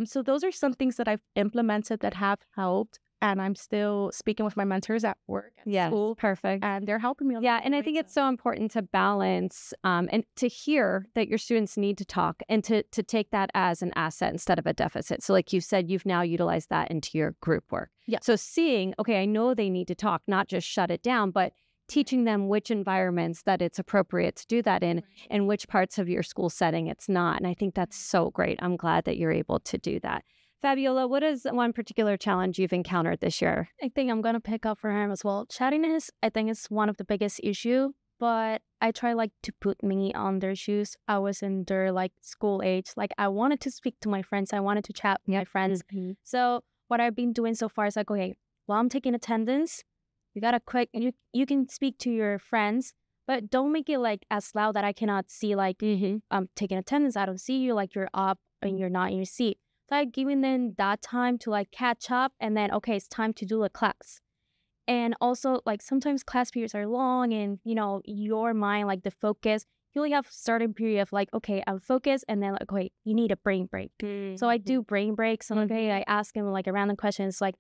So those are some things that I've implemented that have helped. And I'm still speaking with my mentors at work, at school. Perfect. And they're helping me. Yeah, and I think it's so important to balance and to hear that your students need to talk and to take that as an asset instead of a deficit. So like you said, you've now utilized that into your group work. Yeah. So seeing, okay, I know they need to talk, not just shut it down, but teaching them which environments that it's appropriate to do that in and which parts of your school setting it's not. And I think that's so great. I'm glad that you're able to do that. Fabiola, what is one particular challenge you've encountered this year? I think I'm going to pick up for him as well. Chattiness, I think, is one of the biggest issue, but I try like to put me on their shoes. I was in their like school age. Like I wanted to speak to my friends. I wanted to chat with my friends. So what I've been doing so far is like, okay, while I'm taking attendance, you got to quick, and you can speak to your friends, but don't make it like as loud that I cannot see like I'm taking attendance. I don't see you, like you're up and you're not in your seat. So I've given them that time to like catch up, and then, okay, it's time to do a class. And also like sometimes class periods are long and, you know, your mind, like the focus, you only have a certain period of like, okay, I'm focused, and then like, okay, you need a brain break. So I do brain breaks. And okay, I ask them like a random questions like,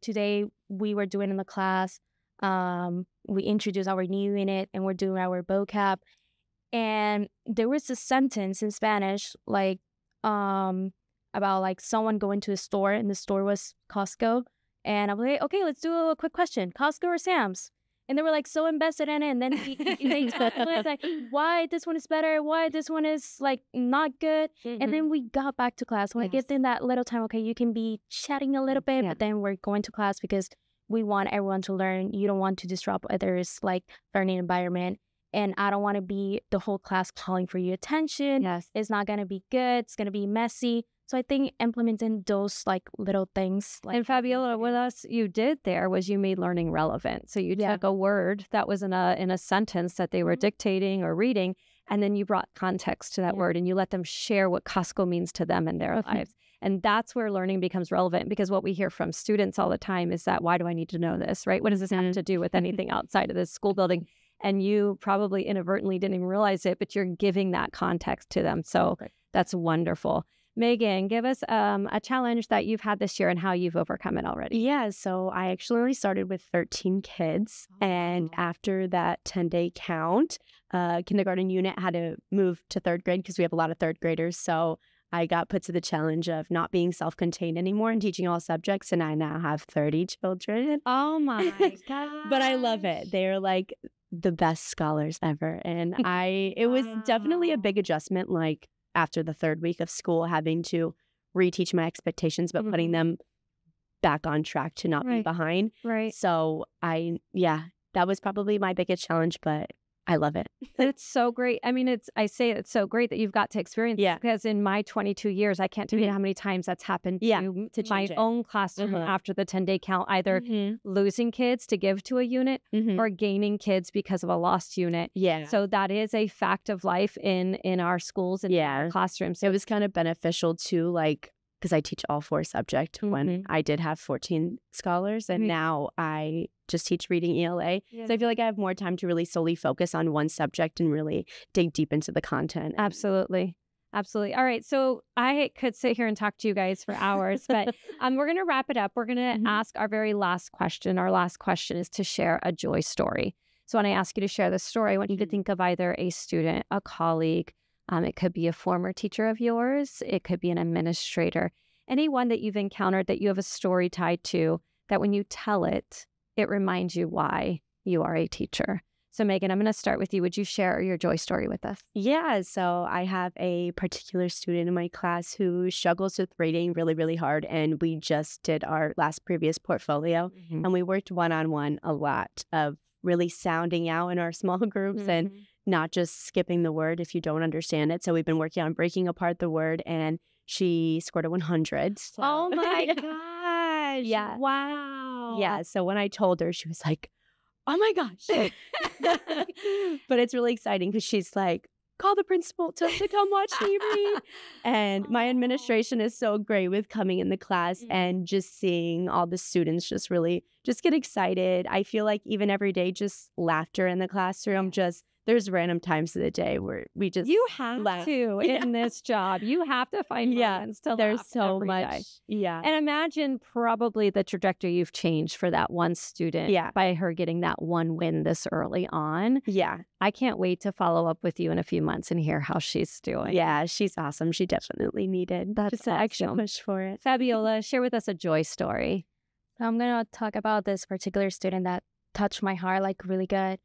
today we were doing in the class, we introduced our new unit and we're doing our vocab. And there was a sentence in Spanish, like, about like someone going to a store, and the store was Costco. And I'm like, okay, let's do a quick question. Costco or Sam's? And they were like so invested in it. And then they talked like why this one is better, why this one is like not good. And then we got back to class. When I give them that little time, okay, you can be chatting a little bit, but then we're going to class because we want everyone to learn. You don't want to disrupt others' like learning environment. And I don't want to be the whole class calling for your attention. It's not going to be good. It's going to be messy. So I think implementing those like little things. Like, and Fabiola, what else you did there was you made learning relevant. So you took a word that was in a sentence that they were dictating or reading, and then you brought context to that word, and you let them share what Costco means to them in their lives. And that's where learning becomes relevant, because what we hear from students all the time is that, why do I need to know this, right? What does this have to do with anything outside of this school building? And you probably inadvertently didn't even realize it, but you're giving that context to them. So that's wonderful. Megan, give us a challenge that you've had this year and how you've overcome it already. Yeah, so I actually only started with 13 kids. And after that 10-day count, kindergarten unit had to move to third grade because we have a lot of third graders. So I got put to the challenge of not being self-contained anymore and teaching all subjects. And I now have 30 children. Oh my God. But I love it. They're like the best scholars ever. And it was definitely a big adjustment, like after the third week of school, having to reteach my expectations, but putting them back on track to not be behind. So that was probably my biggest challenge, but I love it. It's so great. I mean, I say it's so great that you've got to experience it, because in my 22 years, I can't tell you how many times that's happened to my own classroom after the 10-day count, either losing kids to give to a unit or gaining kids because of a lost unit. So that is a fact of life in our schools and in our classrooms. So it was kind of beneficial too, like, because I teach all 4 subjects when I did have 14 scholars, and now I just teach reading ELA. So I feel like I have more time to really solely focus on one subject and really dig deep into the content. Absolutely. Absolutely. All right. So I could sit here and talk to you guys for hours, but we're going to wrap it up. We're going to ask our very last question. Our last question is to share a joy story. So when I ask you to share this story, I want you to think of either a student, a colleague, it could be a former teacher of yours, it could be an administrator, anyone that you've encountered that you have a story tied to, that when you tell it, it reminds you why you are a teacher. So Megan, I'm going to start with you. Would you share your joy story with us? Yeah, so I have a particular student in my class who struggles with reading really, really hard. And we just did our previous portfolio. And we worked one-on-one a lot of really sounding out in our small groups and not just skipping the word if you don't understand it. So we've been working on breaking apart the word, and she scored a 100. So. Oh my gosh. Yeah. Wow. Yeah. So when I told her, she was like, oh my gosh. But it's really exciting because she's like, call the principal to come watch me read. And my administration is so great with coming in the class and just seeing all the students just really just get excited. I feel like even every day, just laughter in the classroom, there's random times of the day where we just You have laugh. to in this job. You have to find moments to There's laugh so every much. day. Yeah. And imagine probably the trajectory you've changed for that one student by her getting that one win this early on. Yeah. I can't wait to follow up with you in a few months and hear how she's doing. Yeah, she's awesome. She definitely needed just an extra push for it. Fabiola, share with us a joy story. I'm going to talk about this particular student that touched my heart like really good,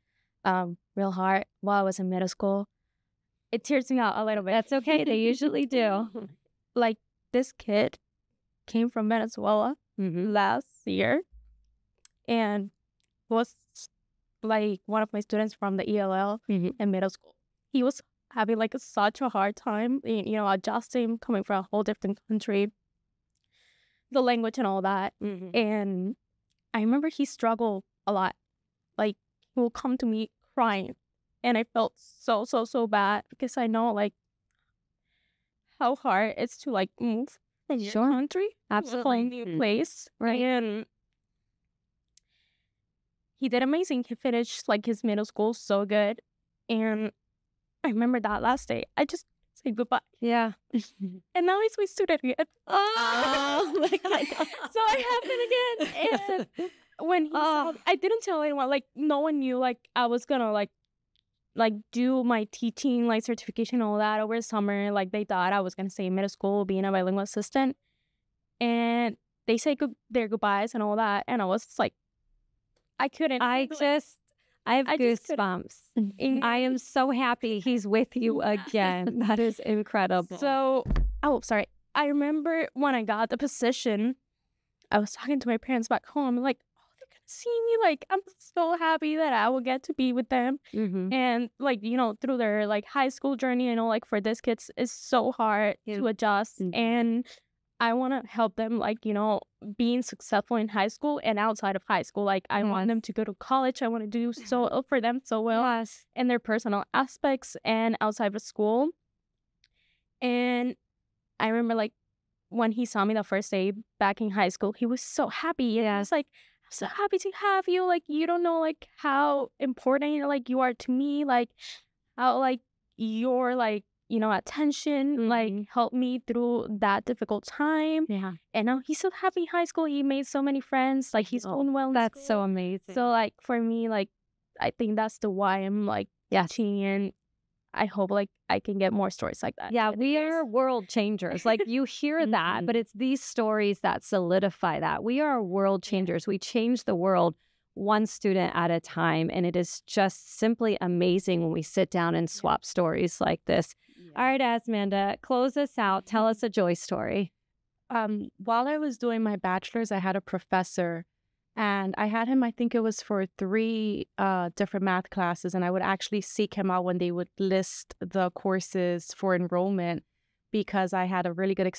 real hard while I was in middle school. It tears me out a little bit. That's okay. They usually do. Like, this kid came from Venezuela last year and was like one of my students from the ELL in middle school. He was having like such a hard time, adjusting, coming from a whole different country, the language and all that. And I remember he struggled a lot. Like, he will come to me crying, and I felt so bad because I know like how hard it's to like move from your country, absolutely, to a new place, right? And he did amazing. He finished like his middle school so good, and I remember that last day I just said goodbye. Yeah. And now he's my student again. Oh my God. So it happened again. And when he saw, I didn't tell anyone. Like, no one knew like I was gonna like do my teaching like certification and all that over summer. Like, they thought I was gonna stay in middle school being a bilingual assistant, and they say their goodbyes and all that, and I was like, I couldn't. I have goosebumps. I am so happy he's with you again. That is incredible. So, sorry. I remember when I got the position, I was talking to my parents back home. Like, they're gonna see me. Like, I'm so happy that I will get to be with them. And like, through their like high school journey, like for these kids, it's so hard to adjust. And I want to help them, like, being successful in high school and outside of high school. Like, I want them to go to college. I want to do so for them so well in their personal aspects and outside of school. And I remember, like, when he saw me the first day back in high school, he was so happy. Yeah, it's like, I'm so happy to have you. Like, you don't know, like, how important, like, you are to me. Like, how, like, you're, like, attention, like, helped me through that difficult time. Yeah. And now he's so happy in high school. He made so many friends. Like, he's doing well in That's school. so amazing. So, like, for me, like, I think that's the why I'm, like, teaching, and I hope, like, I can get more stories like that. Yeah, we are world changers. Like, you hear that, but it's these stories that solidify that. We are world changers. We change the world one student at a time, and it is just simply amazing when we sit down and swap stories like this. All right, Asmanda, close us out. Tell us a joy story. While I was doing my bachelor's, I had a professor, and I had him, I think it was for 3 different math classes, and I would actually seek him out when they would list the courses for enrollment because I had a really good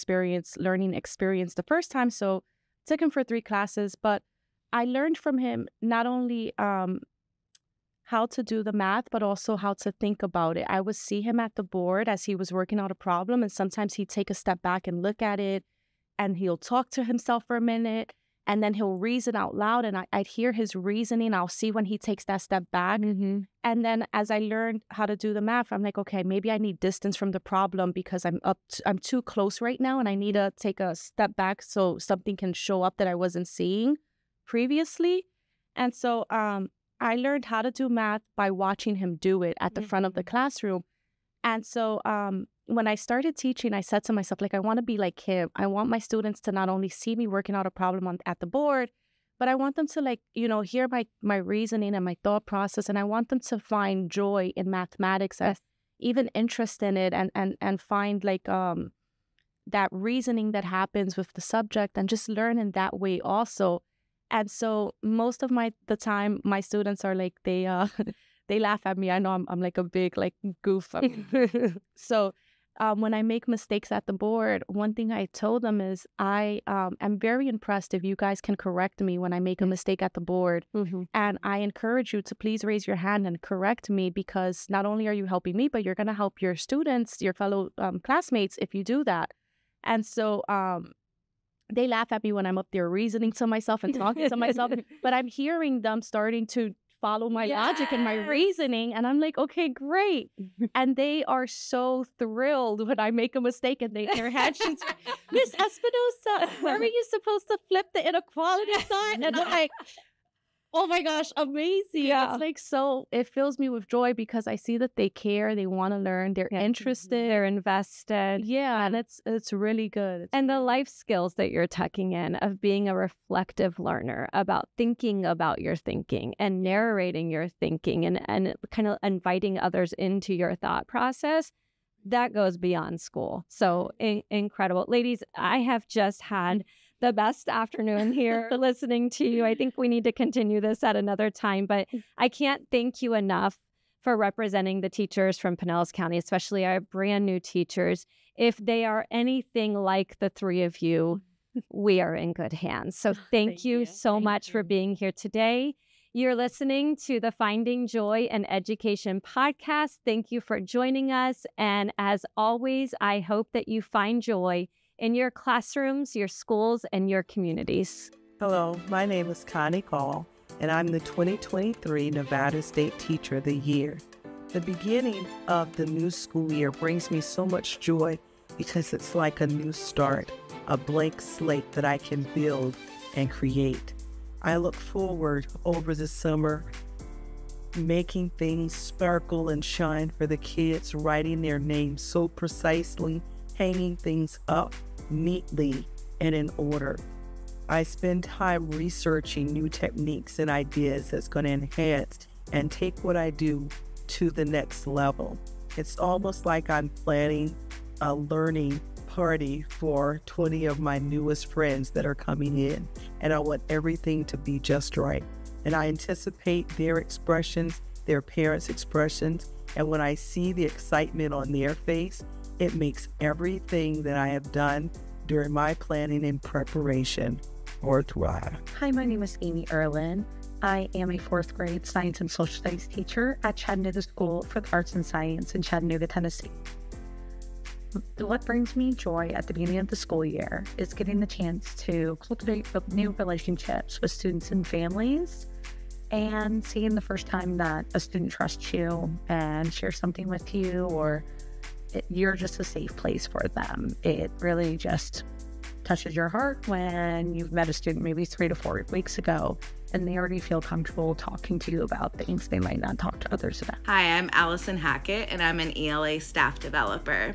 learning experience the first time. So took him for 3 classes, but I learned from him not only how to do the math, but also how to think about it. I would see him at the board as he was working out a problem, and sometimes he'd take a step back and look at it, and he'll talk to himself for a minute, and then he'll reason out loud, and I'd hear his reasoning. I'll see when he takes that step back. And then as I learned how to do the math, I'm like, okay, maybe I need distance from the problem because I'm too close right now, and I need to take a step back so something can show up that I wasn't seeing previously. And so I learned how to do math by watching him do it at the front of the classroom. And so when I started teaching, I said to myself, like, I want to be like him. I want my students to not only see me working out a problem at the board, but I want them to, like, hear my reasoning and my thought process. And I want them to find joy in mathematics, even interest in it, and find, like, that reasoning that happens with the subject and just learn in that way also. And so most of the time, my students are like, they laugh at me. I know I'm like a big, like, goof. So when I make mistakes at the board, one thing I told them is I am very impressed if you guys can correct me when I make a mistake at the board. And I encourage you to please raise your hand and correct me, because not only are you helping me, but you're going to help your students, your fellow classmates if you do that. And so they laugh at me when I'm up there reasoning to myself and talking to myself, but I'm hearing them starting to follow my logic and my reasoning, and I'm like, okay, great. And they are so thrilled when I make a mistake, and their head shakes. Miss Espinosa, where are you supposed to flip the inequality sign? And I'm like, oh my gosh, amazing. It's like, so it fills me with joy because I see that they care, they want to learn, they're interested, they're invested. Yeah, and it's really good. And the life skills that you're tucking in of being a reflective learner, about thinking about your thinking and narrating your thinking and kind of inviting others into your thought process, that goes beyond school. So incredible. Ladies, I have just had the best afternoon here listening to you. I think we need to continue this at another time, but I can't thank you enough for representing the teachers from Pinellas County, especially our brand new teachers. If they are anything like the three of you, we are in good hands. So thank you so much for being here today. You're listening to the Finding Joy in Education podcast. Thank you for joining us. And as always, I hope that you find joy in your classrooms, your schools, and your communities. Hello, my name is Connie Call, and I'm the 2023 Nevada State Teacher of the Year. The beginning of the new school year brings me so much joy because it's like a new start, a blank slate that I can build and create. I look forward over the summer, making things sparkle and shine for the kids, writing their names so precisely, hanging things up neatly and in order. I spend time researching new techniques and ideas that's going to enhance and take what I do to the next level. It's almost like I'm planning a learning party for 20 of my newest friends that are coming in, and I want everything to be just right. And I anticipate their expressions, their parents' expressions, and when I see the excitement on their face, it makes everything that I have done during my planning and preparation worthwhile. Hi, my name is Amy Erlin. I am a 4th grade science and social studies teacher at Chattanooga School for the Arts and Science in Chattanooga, Tennessee. What brings me joy at the beginning of the school year is getting the chance to cultivate new relationships with students and families, and seeing the first time that a student trusts you and shares something with you, or you're just a safe place for them. It really just touches your heart when you've met a student maybe 3 to 4 weeks ago and they already feel comfortable talking to you about things they might not talk to others about. Hi, I'm Allison Hackett, and I'm an ELA staff developer.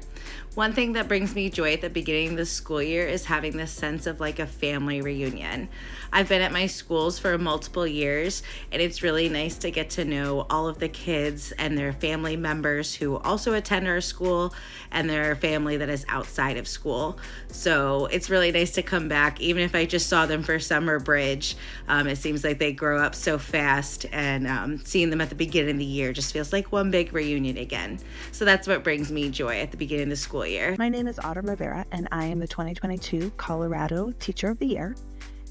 One thing that brings me joy at the beginning of the school year is having this sense of like a family reunion. I've been at my schools for multiple years, and it's really nice to get to know all of the kids and their family members who also attend our school and their family that is outside of school. So it's really nice to come back, even if I just saw them for summer bridge. It seems like they grow up so fast, and seeing them at the beginning of the year just feels like one big reunion again. So that's what brings me joy at the beginning of the school year. My name is Autumn Rivera, and I am the 2022 Colorado Teacher of the Year.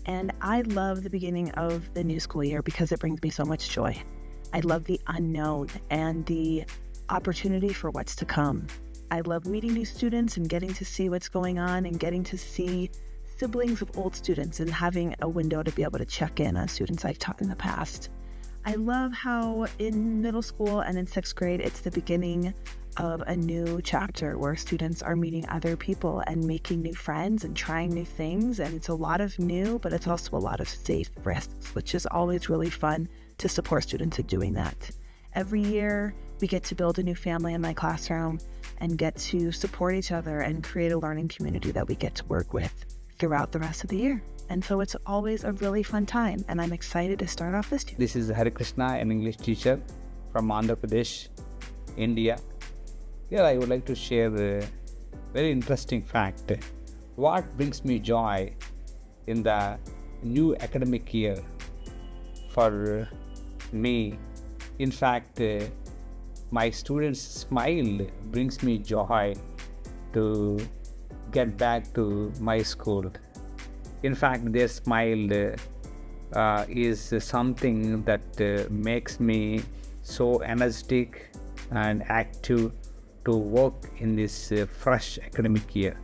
And I love the beginning of the new school year because it brings me so much joy. I love the unknown and the opportunity for what's to come. I love meeting new students and getting to see what's going on and getting to see siblings of old students and having a window to be able to check in on students I've taught in the past. I love how in middle school and in 6th grade, it's the beginning of a new chapter where students are meeting other people and making new friends and trying new things. And it's a lot of new, but it's also a lot of safe risks, which is always really fun to support students in doing that. Every year, we get to build a new family in my classroom and get to support each other and create a learning community that we get to work with throughout the rest of the year. And so it's always a really fun time, and I'm excited to start off this year. This is Hari Krishna, an English teacher from Andhra Pradesh, India. Here I would like to share a very interesting fact. What brings me joy in the new academic year for me? In fact, my students' smile brings me joy, to get back to my school. In fact, their smile is something that makes me so energetic and active to work in this fresh academic year.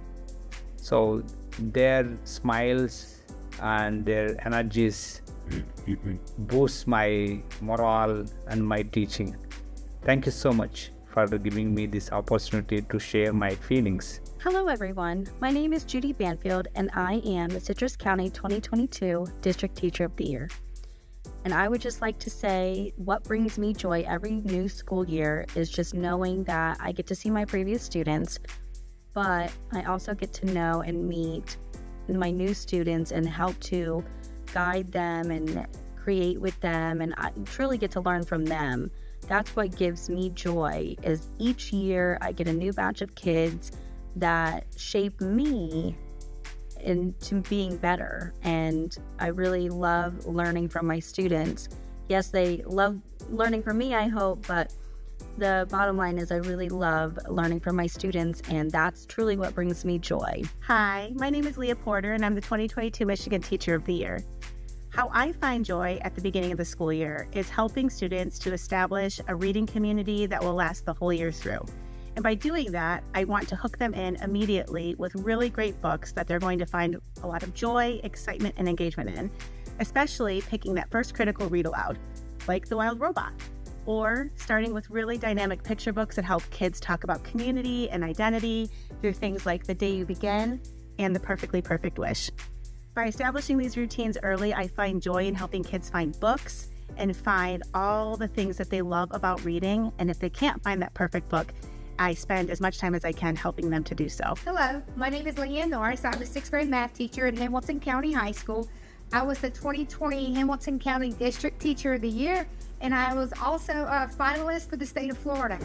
So their smiles and their energies boost my morale and my teaching. Thank you so much for giving me this opportunity to share my feelings. Hello everyone, my name is Judy Banfield and I am the Citrus County 2022 District Teacher of the Year. And I would just like to say what brings me joy every new school year is just knowing that I get to see my previous students, but I also get to know and meet my new students and help to guide them and create with them, and I truly get to learn from them. That's what gives me joy, is each year I get a new batch of kids that shape me into being better, and I really love learning from my students. Yes, they love learning from me, I hope, but the bottom line is I really love learning from my students, and that's truly what brings me joy. Hi, my name is Leah Porter, and I'm the 2022 Michigan Teacher of the Year. How I find joy at the beginning of the school year is helping students to establish a reading community that will last the whole year through. And by doing that, I want to hook them in immediately with really great books that they're going to find a lot of joy, excitement, and engagement in, especially picking that first critical read aloud, like The Wild Robot, or starting with really dynamic picture books that help kids talk about community and identity through things like The Day You Begin and The Perfectly Perfect Wish. By establishing these routines early, I find joy in helping kids find books and find all the things that they love about reading. And if they can't find that perfect book, I spend as much time as I can helping them to do so. Hello, my name is Leanne Norris. I'm a 6th grade math teacher at Hamilton County High School. I was the 2020 Hamilton County District Teacher of the Year, and I was also a finalist for the state of Florida.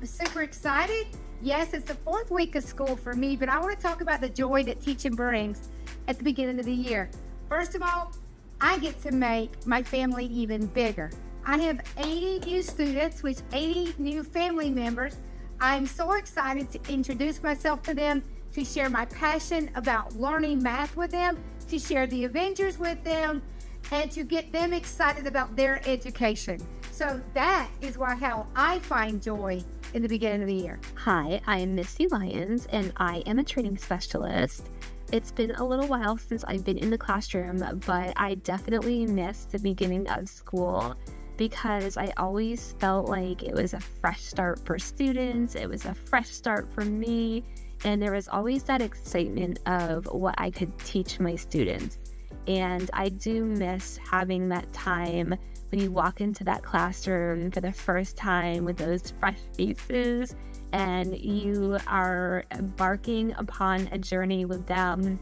Super excited. Yes, it's the 4th week of school for me, but I want to talk about the joy that teaching brings at the beginning of the year. First of all, I get to make my family even bigger. I have 80 new students with 80 new family members. I'm so excited to introduce myself to them, to share my passion about learning math with them, to share the Avengers with them, and to get them excited about their education. So that is how I find joy in the beginning of the year. Hi, I am Misty Lyons, and I am a training specialist. It's been a little while since I've been in the classroom, but I definitely miss the beginning of school because I always felt like it was a fresh start for students, it was a fresh start for me, and there was always that excitement of what I could teach my students. And I do miss having that time when you walk into that classroom for the first time with those fresh faces and you are embarking upon a journey with them,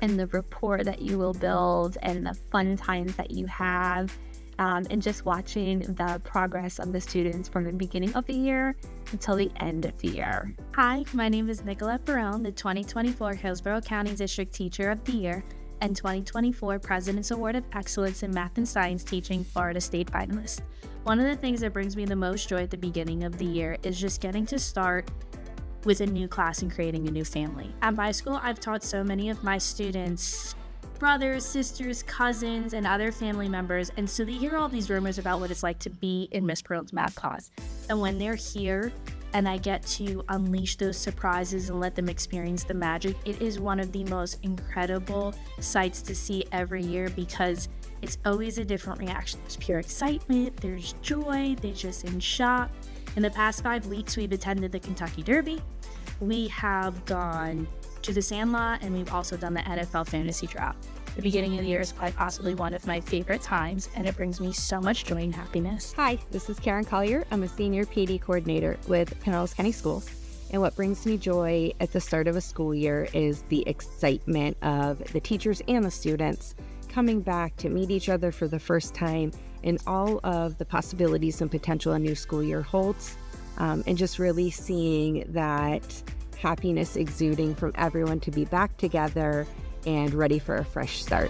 and the rapport that you will build and the fun times that you have, and just watching the progress of the students from the beginning of the year until the end of the year. Hi, my name is Nicolette Barone, the 2024 Hillsborough County District Teacher of the Year and 2024 President's Award of Excellence in Math and Science Teaching Florida State finalist. One of the things that brings me the most joy at the beginning of the year is just getting to start with a new class and creating a new family. At my school, I've taught so many of my students brothers, sisters, cousins, and other family members, and so they hear all these rumors about what it's like to be in Miss Pearl's math class. And when they're here and I get to unleash those surprises and let them experience the magic, it is one of the most incredible sights to see every year because it's always a different reaction. There's pure excitement, there's joy, they're just in shock. In the past 5 weeks, we've attended the Kentucky Derby, we have gone to the Sandlot, and we've also done the NFL Fantasy Draft. The beginning of the year is quite possibly one of my favorite times, and it brings me so much joy and happiness. Hi, this is Karen Collier. I'm a senior PD coordinator with Pinellas County Schools. And what brings me joy at the start of a school year is the excitement of the teachers and the students coming back to meet each other for the first time and all of the possibilities and potential a new school year holds. And just really seeing that happiness exuding from everyone to be back together and ready for a fresh start.